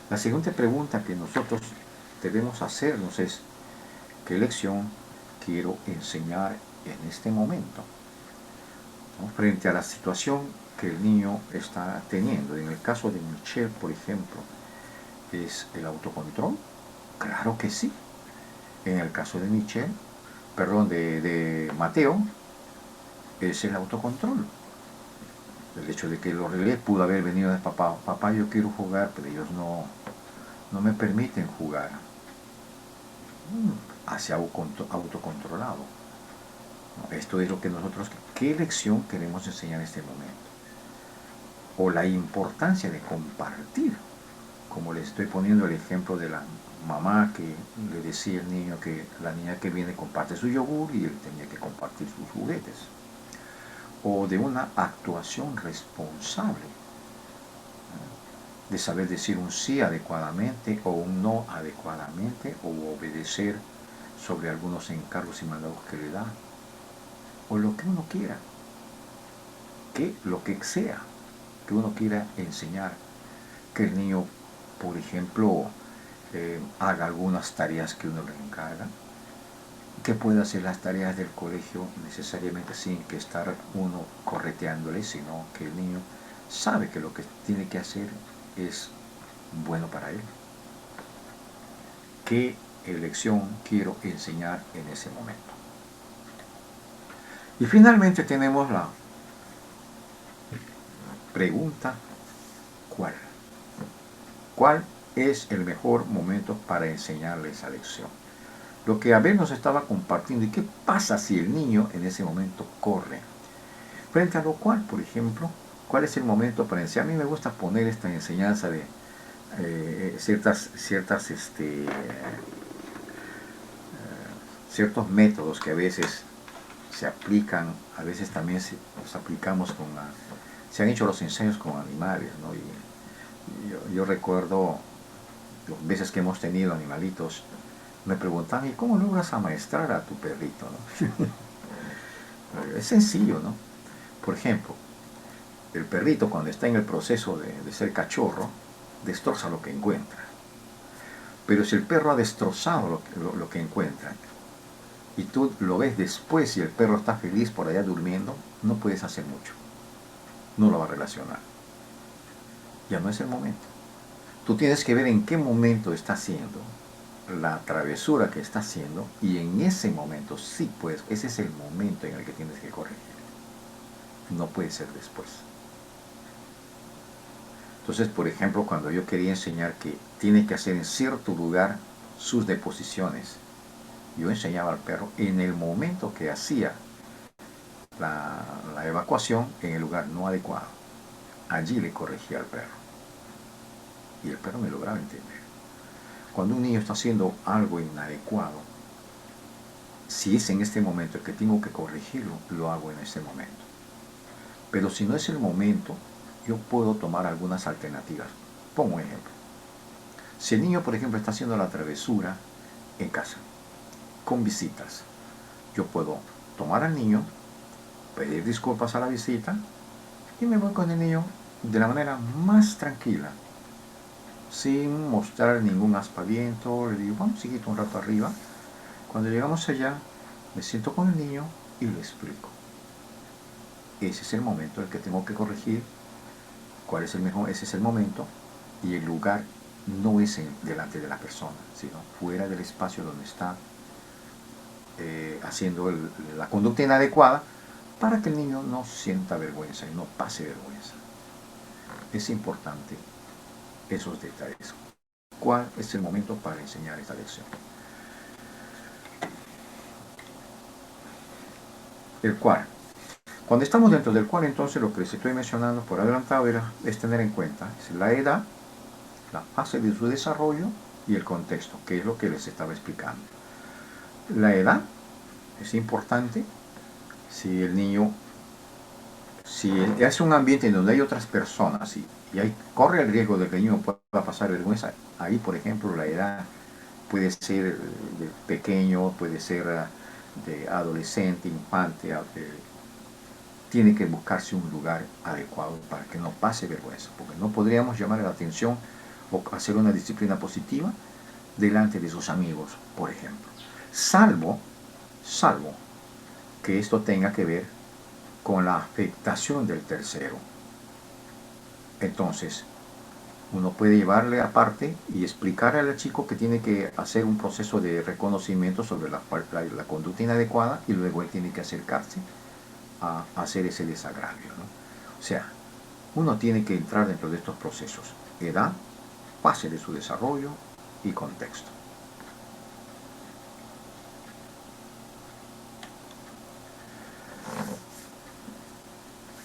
La siguiente pregunta que nosotros debemos hacernos es, ¿qué lección quiero enseñar en este momento? ¿No? Frente a la situación que el niño está teniendo. En el caso de Michelle, por ejemplo, ¿es el autocontrol? Claro que sí. En el caso de Mateo, es el autocontrol. El hecho de que lo regué pudo haber venido de papá. Papá, yo quiero jugar, pero ellos no me permiten jugar. Hacia autocontrolado. Esto es lo que nosotros, ¿qué lección queremos enseñar en este momento? O la importancia de compartir, como les estoy poniendo el ejemplo de la mamá que le decía al niño que la niña que viene comparte su yogur y él tenía que compartir sus juguetes. o de una actuación responsable, de saber decir un sí adecuadamente o un no adecuadamente, o obedecer sobre algunos encargos y mandados que le da, o lo que uno quiera, que lo que sea que uno quiera enseñar, que el niño, por ejemplo, haga algunas tareas que uno le encarga, que pueda hacer las tareas del colegio necesariamente sin que estar uno correteándole, sino que el niño sabe que lo que tiene que hacer es bueno para él. ¿Qué lección quiero enseñar en ese momento? Y finalmente tenemos la pregunta ¿cuál? ¿Cuál es el mejor momento para enseñarle esa lección? Lo que Abel nos estaba compartiendo, ¿y qué pasa si el niño en ese momento corre? Frente a lo cual, por ejemplo, ¿cuál es el momento para enseñar? A mí me gusta poner esta enseñanza de ciertos métodos que a veces se aplican, a veces también los aplicamos se han hecho los ensayos con animales, ¿no? Y yo recuerdo las veces que hemos tenido animalitos, me preguntaban, ¿y cómo logras amaestrar a tu perrito, ¿no? Es sencillo, ¿no? Por ejemplo, el perrito cuando está en el proceso de ser cachorro, destroza lo que encuentra. Pero si el perro ha destrozado lo que encuentra, y tú lo ves después y el perro está feliz por allá durmiendo, no puedes hacer mucho. No lo va a relacionar. Ya no es el momento. Tú tienes que ver en qué momento está haciendo la travesura que está haciendo, y en ese momento sí, pues ese es el momento en el que tienes que corregir. No puede ser después. Entonces, por ejemplo, cuando yo quería enseñar que tiene que hacer en cierto lugar sus deposiciones, yo enseñaba al perro en el momento que hacía la evacuación en el lugar no adecuado. Allí le corregía al perro. Y el perro me lograba entender. Cuando un niño está haciendo algo inadecuado, si es en este momento el que tengo que corregirlo, lo hago en este momento. Pero si no es el momento, yo puedo tomar algunas alternativas. Pongo un ejemplo. Si el niño, por ejemplo, está haciendo la travesura en casa, con visitas, yo puedo tomar al niño, pedir disculpas a la visita, y me voy con el niño de la manera más tranquila, sin mostrar ningún aspaviento. Le digo, vamos, hijito, un rato arriba. Cuando llegamos allá, me siento con el niño y le explico. Ese es el momento en el que tengo que corregir. ¿Cuál es el mejor? Ese es el momento. Y el lugar no es delante de la persona, sino fuera del espacio donde está haciendo la conducta inadecuada, para que el niño no sienta vergüenza y no pase vergüenza. Es importante esos detalles. ¿Cuál es el momento para enseñar esta lección? El cual. Cuando estamos dentro del cual, entonces lo que les estoy mencionando por adelantado es tener en cuenta la edad, la fase de su desarrollo y el contexto, que es lo que les estaba explicando. La edad es importante. Si el niño, si hace un ambiente en donde hay otras personas y corre el riesgo de que el niño pueda pasar vergüenza, ahí, por ejemplo, la edad puede ser de pequeño, puede ser de adolescente, infante, tiene que buscarse un lugar adecuado para que no pase vergüenza, porque no podríamos llamar la atención o hacer una disciplina positiva delante de sus amigos, por ejemplo, salvo que esto tenga que ver con la afectación del tercero. Entonces, uno puede llevarle aparte y explicarle al chico que tiene que hacer un proceso de reconocimiento sobre la conducta inadecuada, y luego él tiene que acercarse a hacer ese desagravio, ¿no? O sea, uno tiene que entrar dentro de estos procesos: edad, fase de su desarrollo y contexto.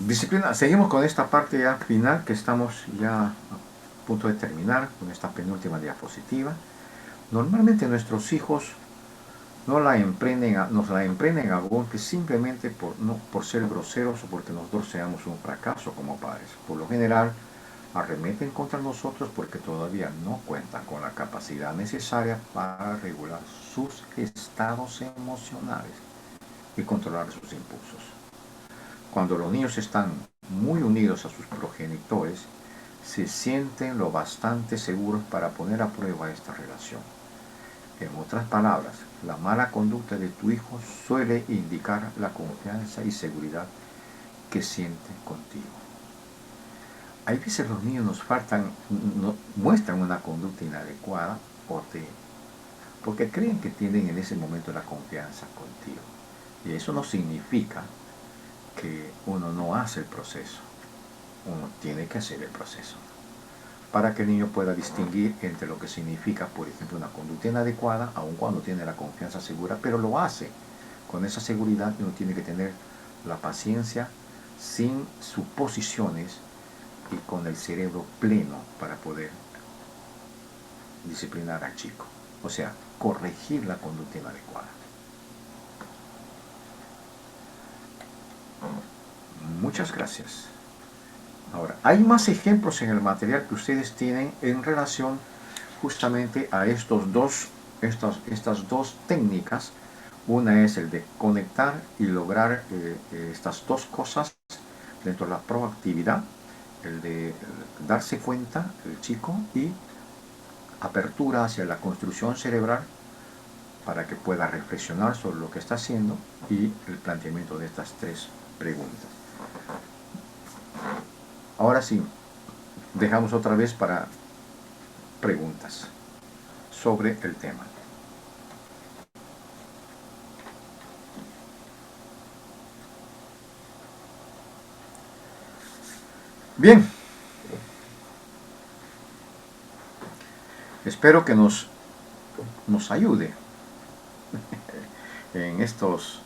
Disciplina. Seguimos con esta parte ya final, que estamos ya a punto de terminar con esta penúltima diapositiva. Normalmente nuestros hijos nos la emprenden a golpes simplemente por ser groseros o porque nosotros seamos un fracaso como padres. Por lo general, arremeten contra nosotros porque todavía no cuentan con la capacidad necesaria para regular sus estados emocionales y controlar sus impulsos. Cuando los niños están muy unidos a sus progenitores, se sienten lo bastante seguros para poner a prueba esta relación. En otras palabras, la mala conducta de tu hijo suele indicar la confianza y seguridad que siente contigo. Hay veces los niños muestran una conducta inadecuada porque creen que tienen en ese momento la confianza contigo. Y eso no significa que uno no hace el proceso. Uno tiene que hacer el proceso para que el niño pueda distinguir entre lo que significa, por ejemplo, una conducta inadecuada, aun cuando tiene la confianza segura, pero lo hace con esa seguridad. Uno tiene que tener la paciencia sin suposiciones y con el cerebro pleno para poder disciplinar al chico, o sea, corregir la conducta inadecuada. Muchas gracias. Ahora, hay más ejemplos en el material que ustedes tienen en relación justamente a estas dos técnicas. Una es el de conectar y lograr estas dos cosas dentro de la proactividad, el de darse cuenta el chico y apertura hacia la construcción cerebral para que pueda reflexionar sobre lo que está haciendo y el planteamiento de estas tres preguntas. Ahora sí, dejamos otra vez para preguntas sobre el tema. Bien, espero que nos ayude en estos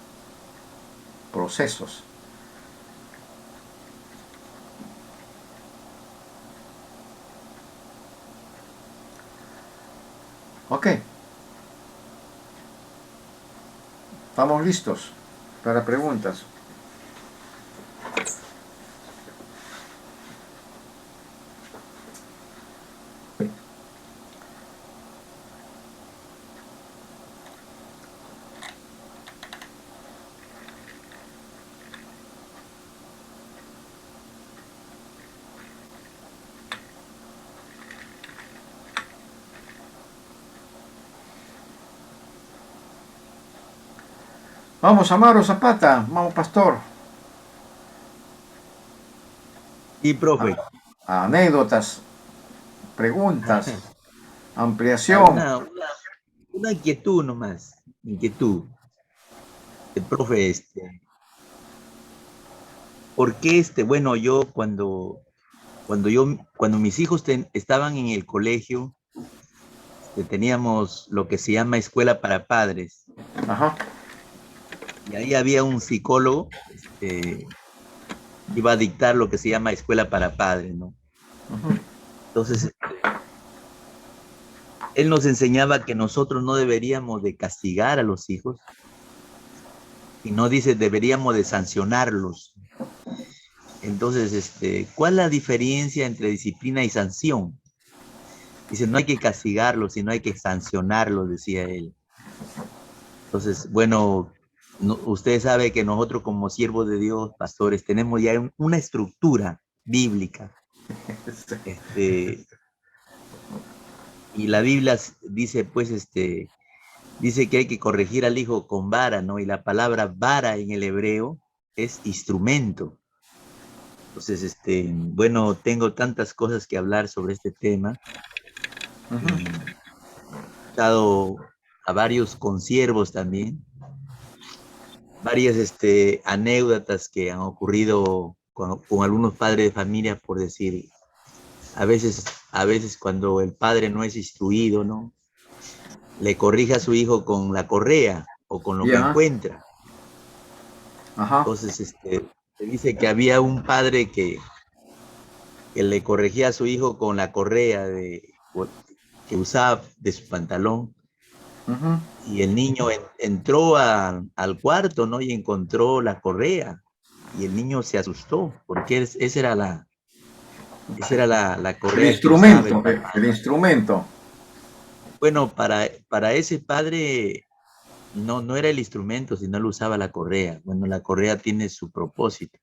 procesos. Ok, estamos listos para preguntas. Vamos, Amaro Zapata, vamos, pastor. Sí, profe. Anécdotas, preguntas, ampliación. Una inquietud nomás, inquietud. Profe, ¿por qué bueno, yo cuando mis hijos estaban en el colegio, teníamos lo que se llama escuela para padres. Ajá. Y ahí había un psicólogo, iba a dictar lo que se llama escuela para padres, ¿no? Uh-huh. Entonces, él nos enseñaba que nosotros no deberíamos de castigar a los hijos, sino dice, deberíamos de sancionarlos. Entonces, ¿cuál es la diferencia entre disciplina y sanción? Dice, no hay que castigarlos, sino hay que sancionarlos, decía él. Entonces, bueno, usted sabe que nosotros como siervos de Dios, pastores, tenemos ya una estructura bíblica. Y la Biblia dice, pues, dice que hay que corregir al hijo con vara, ¿no? Y la palabra vara en el hebreo es instrumento. Entonces, bueno, tengo tantas cosas que hablar sobre este tema. Uh-huh. He estado a varios consiervos también. Varias anécdotas que han ocurrido con algunos padres de familia, por decir, a veces cuando el padre no es instruido, ¿no? Le corrige a su hijo con la correa o con lo que encuentra. Ajá. Entonces, se dice que había un padre que le corregía a su hijo con la correa que usaba de su pantalón, Ujú. Y el niño entró al cuarto, ¿no? Y encontró la correa. Y el niño se asustó, porque esa era la El correa que usaba el instrumento, papá. el instrumento. Bueno, para ese padre no era el instrumento, sino él usaba la correa. Bueno, la correa tiene su propósito,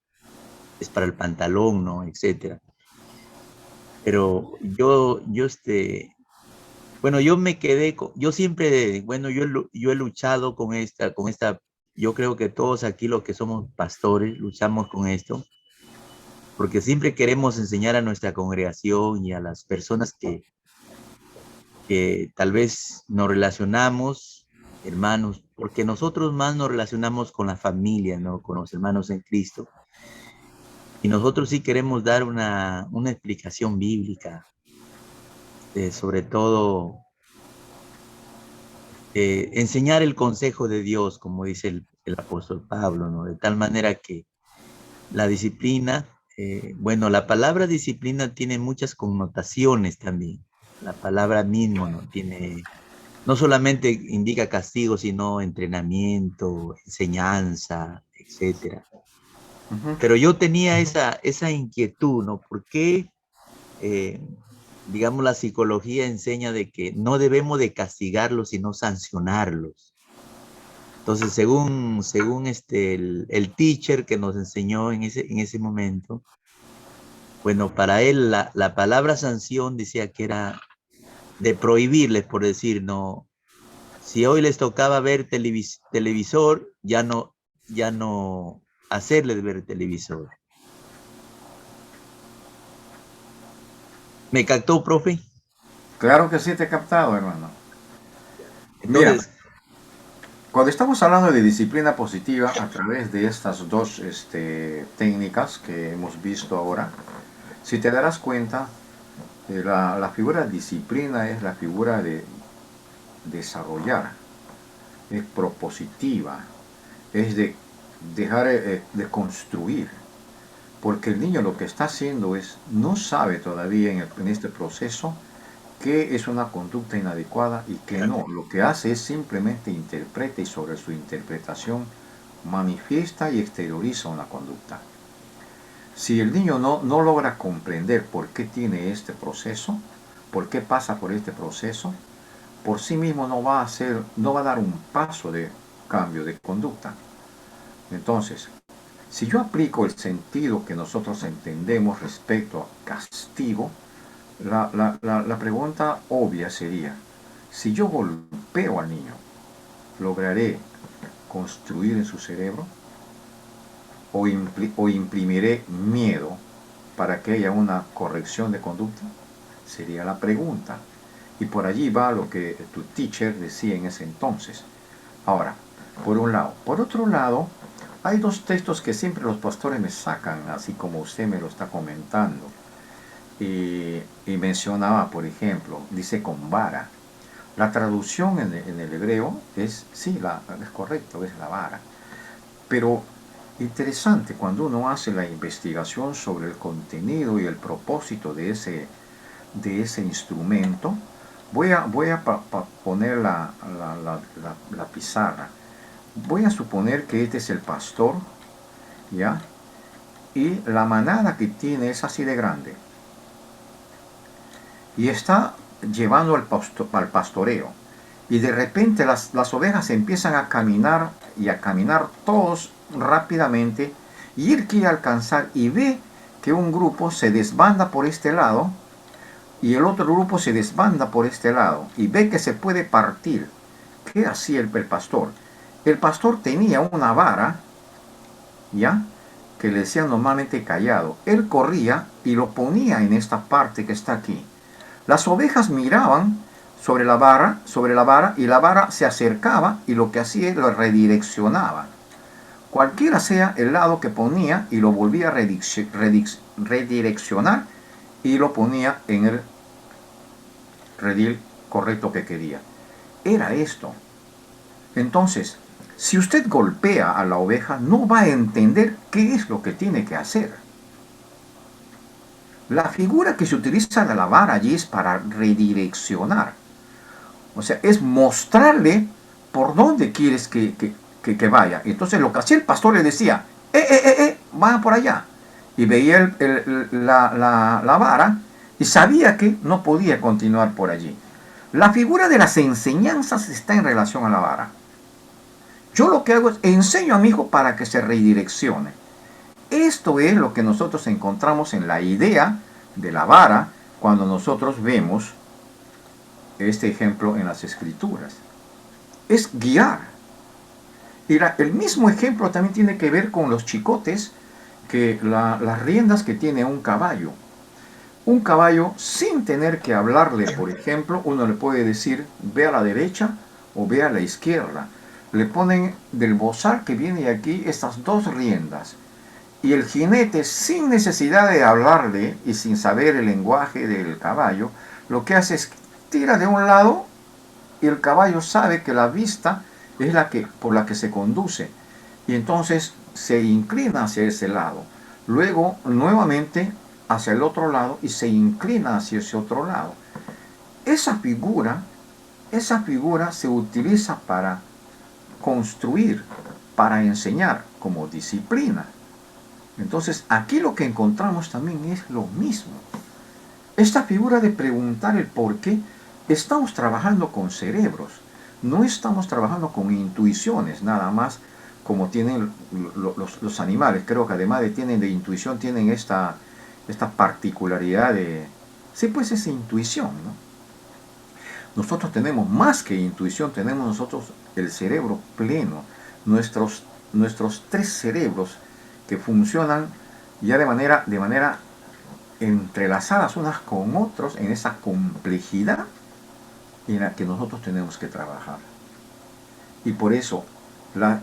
es para el pantalón, ¿no? Etcétera. Pero bueno, yo me quedé, yo siempre, bueno, yo he luchado con esta, yo creo que todos aquí los que somos pastores luchamos con esto, porque siempre queremos enseñar a nuestra congregación y a las personas que tal vez nos relacionamos, hermanos, porque nosotros más nos relacionamos con la familia, ¿no? Con los hermanos en Cristo. Y nosotros sí queremos dar una explicación bíblica, sobre todo enseñar el consejo de Dios, como dice el apóstol Pablo, ¿no? De tal manera que la disciplina, bueno, la palabra disciplina tiene muchas connotaciones también. La palabra mismo, ¿no? No solamente indica castigo, sino entrenamiento, enseñanza, etcétera. Ujú. Pero yo tenía esa inquietud, ¿no? ¿Por qué, digamos, la psicología enseña de que no debemos de castigarlos, sino sancionarlos? Entonces, según el teacher que nos enseñó en ese momento, bueno, para él la palabra sanción decía que era de prohibirles, por decir, no, si hoy les tocaba ver televisor, ya no hacerles ver televisor. ¿Me captó, profe? Claro que sí te he captado, hermano. Mira, Entonces, cuando estamos hablando de disciplina positiva a través de estas dos técnicas que hemos visto ahora, si te darás cuenta, la figura de disciplina es la figura de desarrollar, es propositiva, es de dejar de construir, porque el niño lo que está haciendo es, no sabe todavía en este proceso qué es una conducta inadecuada y qué no. Lo que hace es simplemente interpreta y sobre su interpretación manifiesta y exterioriza una conducta. Si el niño no logra comprender por qué tiene este proceso, por qué pasa por este proceso, por sí mismo no va a dar un paso de cambio de conducta. Entonces, si yo aplico el sentido que nosotros entendemos respecto a castigo, la pregunta obvia sería, si yo golpeo al niño, ¿lograré construir en su cerebro? ¿O imprimiré miedo para que haya una corrección de conducta? Sería la pregunta. Y por allí va lo que tu teacher decía en ese entonces. Ahora, por un lado. Por otro lado, hay dos textos que siempre los pastores me sacan, así como usted me lo está comentando. Y mencionaba, por ejemplo, dice con vara. La traducción en el hebreo es, sí, es correcto, es la vara. Pero interesante, cuando uno hace la investigación sobre el contenido y el propósito de ese instrumento, voy a poner la pizarra. Voy a suponer que este es el pastor, ¿ya? Y la manada que tiene es así de grande. Y está llevando al pastoreo. Y de repente las ovejas empiezan a caminar y a caminar todos rápidamente y él quiere alcanzar y ve que un grupo se desbanda por este lado y el otro grupo se desbanda por este lado y ve que se puede partir. ¿Qué hacía el pastor? El pastor tenía una vara, ¿ya? Que le decían normalmente callado. Él corría y lo ponía en esta parte que está aquí. Las ovejas miraban sobre la vara y la vara se acercaba y lo que hacía es lo redireccionaba. Cualquiera sea el lado que ponía y lo volvía a redireccionar y lo ponía en el redil correcto que quería. Era esto. Entonces, si usted golpea a la oveja, no va a entender qué es lo que tiene que hacer. La figura que se utiliza de la vara allí es para redireccionar. O sea, es mostrarle por dónde quieres que vaya. Entonces lo que hacía el pastor le decía, van por allá. Y veía la vara y sabía que no podía continuar por allí. La figura de las enseñanzas está en relación a la vara. Yo lo que hago es enseño a mi hijo para que se redireccione. Esto es lo que nosotros encontramos en la idea de la vara cuando nosotros vemos este ejemplo en las escrituras. Es guiar. Y el mismo ejemplo también tiene que ver con los chicotes, que las riendas que tiene un caballo. Un caballo, sin tener que hablarle, por ejemplo, uno le puede decir, ve a la derecha o ve a la izquierda. Le ponen del bozal que viene aquí estas dos riendas. Y el jinete, sin necesidad de hablarle y sin saber el lenguaje del caballo, lo que hace es tira de un lado y el caballo sabe que la vista es por la que se conduce. Y entonces se inclina hacia ese lado. Luego, nuevamente, hacia el otro lado y se inclina hacia ese otro lado. Esa figura se utiliza para construir, para enseñar como disciplina. Entonces, aquí lo que encontramos también es lo mismo. Esta figura de preguntar el por qué, estamos trabajando con cerebros, no estamos trabajando con intuiciones, nada más como tienen los animales. Creo que además de intuición, tienen esta particularidad de... Sí, pues es intuición, ¿no? Nosotros tenemos más que intuición, tenemos nosotros el cerebro pleno, nuestros tres cerebros que funcionan ya de manera entrelazadas unas con otros en esa complejidad en la que nosotros tenemos que trabajar. Y por eso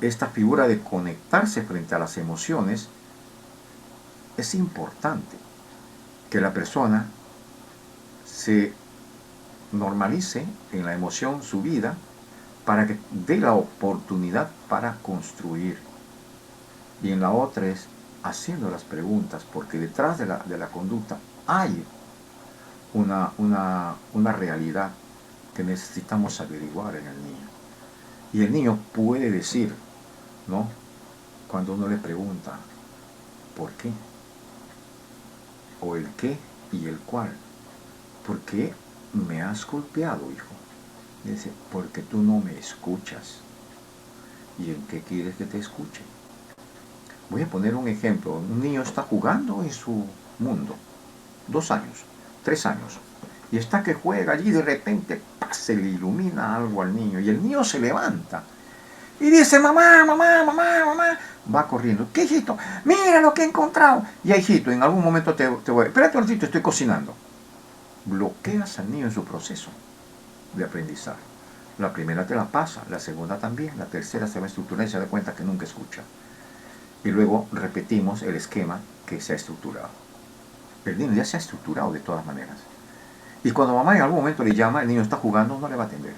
esta figura de conectarse frente a las emociones es importante, que la persona se normalice en la emoción su vida para que dé la oportunidad para construir. Y en la otra es haciendo las preguntas, porque detrás de la conducta hay una realidad que necesitamos averiguar en el niño. Y el niño puede decir, ¿no? Cuando uno le pregunta, ¿por qué? O el qué y el cuál. ¿Por qué me has golpeado, hijo? Dice, porque tú no me escuchas. ¿Y en qué quieres que te escuche? Voy a poner un ejemplo. Un niño está jugando en su mundo. 2 años, 3 años. Y está que juega allí, de repente se le ilumina algo al niño. Y el niño se levanta. Y dice, mamá, mamá, mamá, mamá. Va corriendo. ¿Qué, hijito? Mira lo que he encontrado. Ya, hijito, en algún momento te voy. Espérate un ratito, estoy cocinando. Bloqueas al niño en su proceso de aprendizaje. La primera te la pasa, la segunda también, la tercera se va a estructurar y se da cuenta que nunca escucha. Y luego repetimos el esquema que se ha estructurado. El niño ya se ha estructurado de todas maneras. Y cuando mamá en algún momento le llama, el niño está jugando, no le va a atender.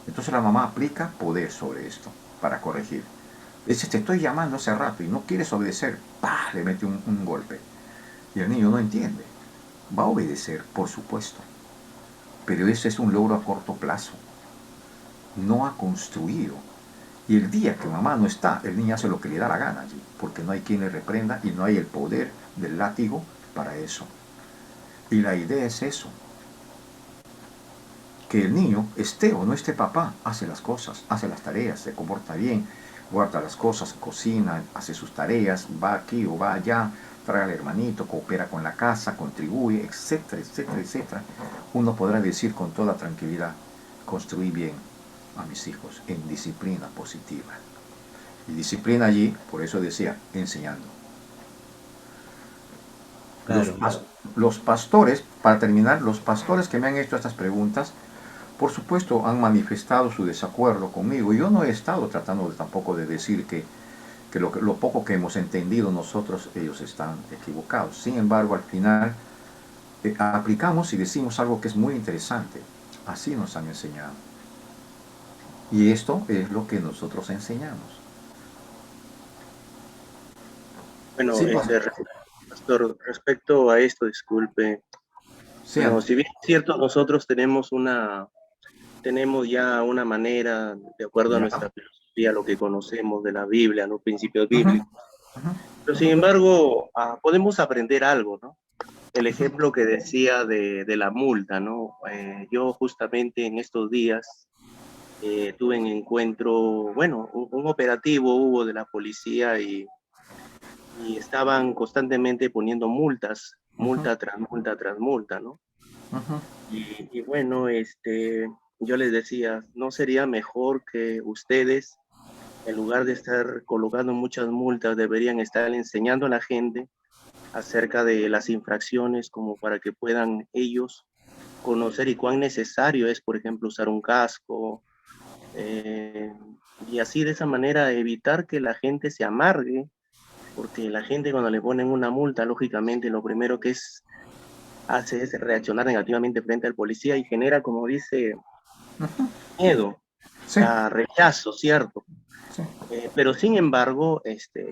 Entonces la mamá aplica poder sobre esto para corregir. Dice, te estoy llamando hace rato y no quieres obedecer. ¡Pah! Le mete un golpe. Y el niño no entiende. Va a obedecer, por supuesto. Pero ese es un logro a corto plazo. No ha construido. Y el día que mamá no está, el niño hace lo que le da la gana allí, porque no hay quien le reprenda y no hay el poder del látigo para eso. Y la idea es eso. Que el niño, esté o no esté papá, hace las cosas, hace las tareas, se comporta bien, guarda las cosas, cocina, hace sus tareas, va aquí o va allá, trae al hermanito, coopera con la casa, contribuye, etcétera, etcétera, etcétera. Uno podrá decir con toda tranquilidad, construí bien a mis hijos en disciplina positiva. Y disciplina allí, por eso decía, enseñando. Claro. Los pastores, para terminar, los pastores que me han hecho estas preguntas, por supuesto han manifestado su desacuerdo conmigo. Yo no he estado tratando tampoco de decir que lo poco que hemos entendido nosotros, ellos están equivocados. Sin embargo, al final aplicamos y decimos algo que es muy interesante. Así nos han enseñado. Y esto es lo que nosotros enseñamos. Bueno, Sí, pastor, respecto a esto, disculpe. sí, Bueno, si bien es cierto, nosotros tenemos una tenemos ya una manera, de acuerdo a Ya. nuestra filosofía, lo que conocemos de la Biblia, los principios Ujú, bíblicos. ujú. Pero sin embargo, podemos aprender algo, ¿no? El ejemplo que decía de la multa, ¿no? Yo justamente en estos días tuve un encuentro, bueno, un operativo hubo de la policía y estaban constantemente poniendo multas, Ujú, multa tras multa tras multa, ¿no? ujú. Y bueno, yo les decía, ¿no sería mejor que ustedes, en lugar de estar colocando muchas multas, deberían estar enseñando a la gente acerca de las infracciones como para que puedan ellos conocer y cuán necesario es, por ejemplo, usar un casco, eh, y así de esa manera evitar que la gente se amargue, porque la gente cuando le ponen una multa, lógicamente lo primero que hace es reaccionar negativamente frente al policía y genera, como dice, miedo, Sí, rechazo, ¿cierto? sí. Pero sin embargo,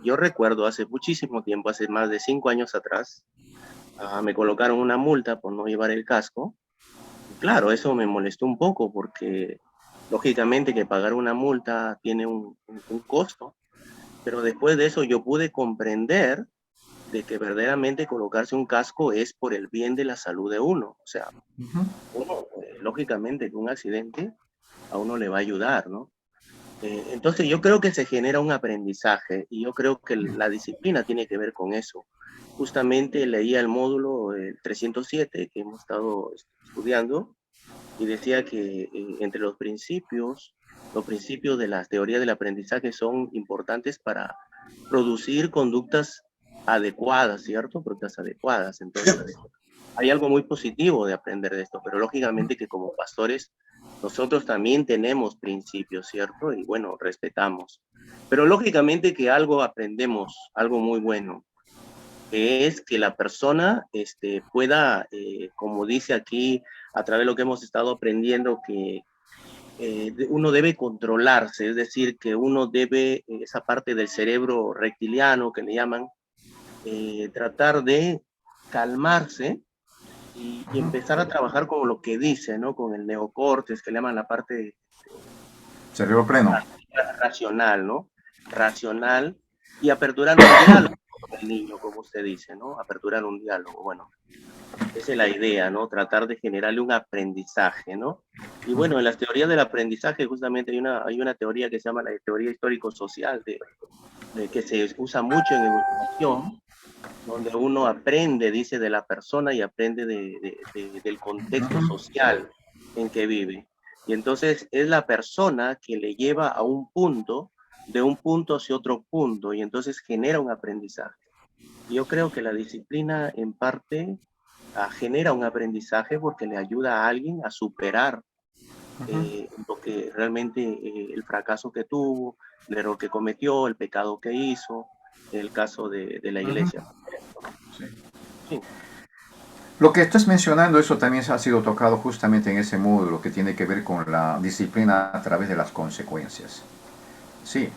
yo recuerdo hace muchísimo tiempo, hace más de 5 años atrás, me colocaron una multa por no llevar el casco. Y claro, eso me molestó un poco porque lógicamente que pagar una multa tiene un costo, pero después de eso yo pude comprender de que verdaderamente colocarse un casco es por el bien de la salud de uno. O sea, Ujú. uno, lógicamente, que un accidente a uno le va a ayudar, ¿no? Entonces yo creo que se genera un aprendizaje y yo creo que la disciplina tiene que ver con eso. Justamente leía el módulo 307 que hemos estado estudiando y decía que entre los principios de las teorías del aprendizaje son importantes para producir conductas adecuadas, ¿cierto? Conductas adecuadas. Entonces, hay algo muy positivo de aprender de esto, pero lógicamente que como pastores nosotros también tenemos principios, ¿cierto? Y bueno, respetamos. Pero lógicamente que algo aprendemos, algo muy bueno, que es que la persona pueda, como dice aquí, a través de lo que hemos estado aprendiendo, que uno debe controlarse, es decir, que uno debe, esa parte del cerebro reptiliano que le llaman, tratar de calmarse y empezar a trabajar con lo que dice, ¿no? Con el neocortes, que le llaman la parte Cerebro pleno. racional, ¿no? Racional y aperturar un diálogo con el niño, como usted dice, ¿no? Aperturar un diálogo. Bueno, esa es la idea, ¿no? Tratar de generarle un aprendizaje, ¿no? Y bueno, en las teorías del aprendizaje justamente hay una teoría que se llama la teoría histórico-social, de que se usa mucho en educación, donde uno aprende, dice, de la persona y aprende del contexto Ujú. social en que vive. Y entonces es la persona que le lleva a un punto, de un punto hacia otro punto, y entonces genera un aprendizaje. Y yo creo que la disciplina en parte genera un aprendizaje porque le ayuda a alguien a superar lo que realmente el fracaso que tuvo, el error que cometió, el pecado que hizo, el caso de la Ujú. iglesia, por ejemplo, ¿no? Sí. Sí, Lo que estás mencionando, eso también ha sido tocado justamente en ese módulo que tiene que ver con la disciplina a través de las consecuencias. Sí,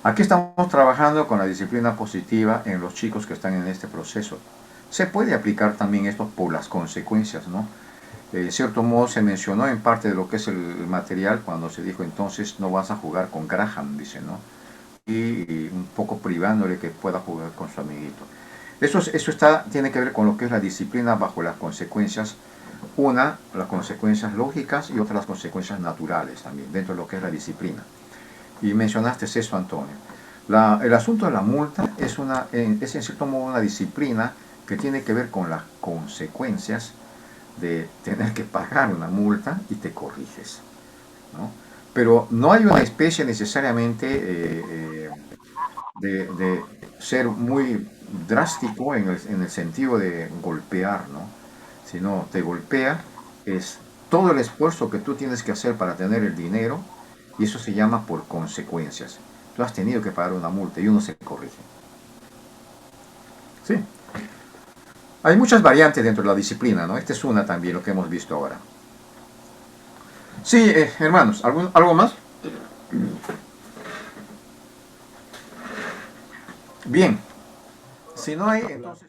aquí estamos trabajando con la disciplina positiva en los chicos que están en este proceso. Se puede aplicar también esto por las consecuencias, ¿no? En cierto modo se mencionó en parte de lo que es el material cuando se dijo entonces no vas a jugar con Graham, dice, ¿no? Y un poco privándole que pueda jugar con su amiguito. Eso tiene que ver con lo que es la disciplina bajo las consecuencias. Una, las consecuencias lógicas y otra, las consecuencias naturales también, dentro de lo que es la disciplina. Y mencionaste eso, Antonio. El asunto de la multa es en cierto modo una disciplina que tiene que ver con las consecuencias de tener que pagar una multa y te corriges, ¿no? Pero no hay una especie necesariamente de ser muy drástico en el sentido de golpear, ¿no? Si no te golpea, es todo el esfuerzo que tú tienes que hacer para tener el dinero y eso se llama por consecuencias. Tú has tenido que pagar una multa y uno se corrige. Sí. Hay muchas variantes dentro de la disciplina, ¿no? Esta es una también, lo que hemos visto ahora. Sí, hermanos, ¿algo más? Bien. Si no hay, entonces...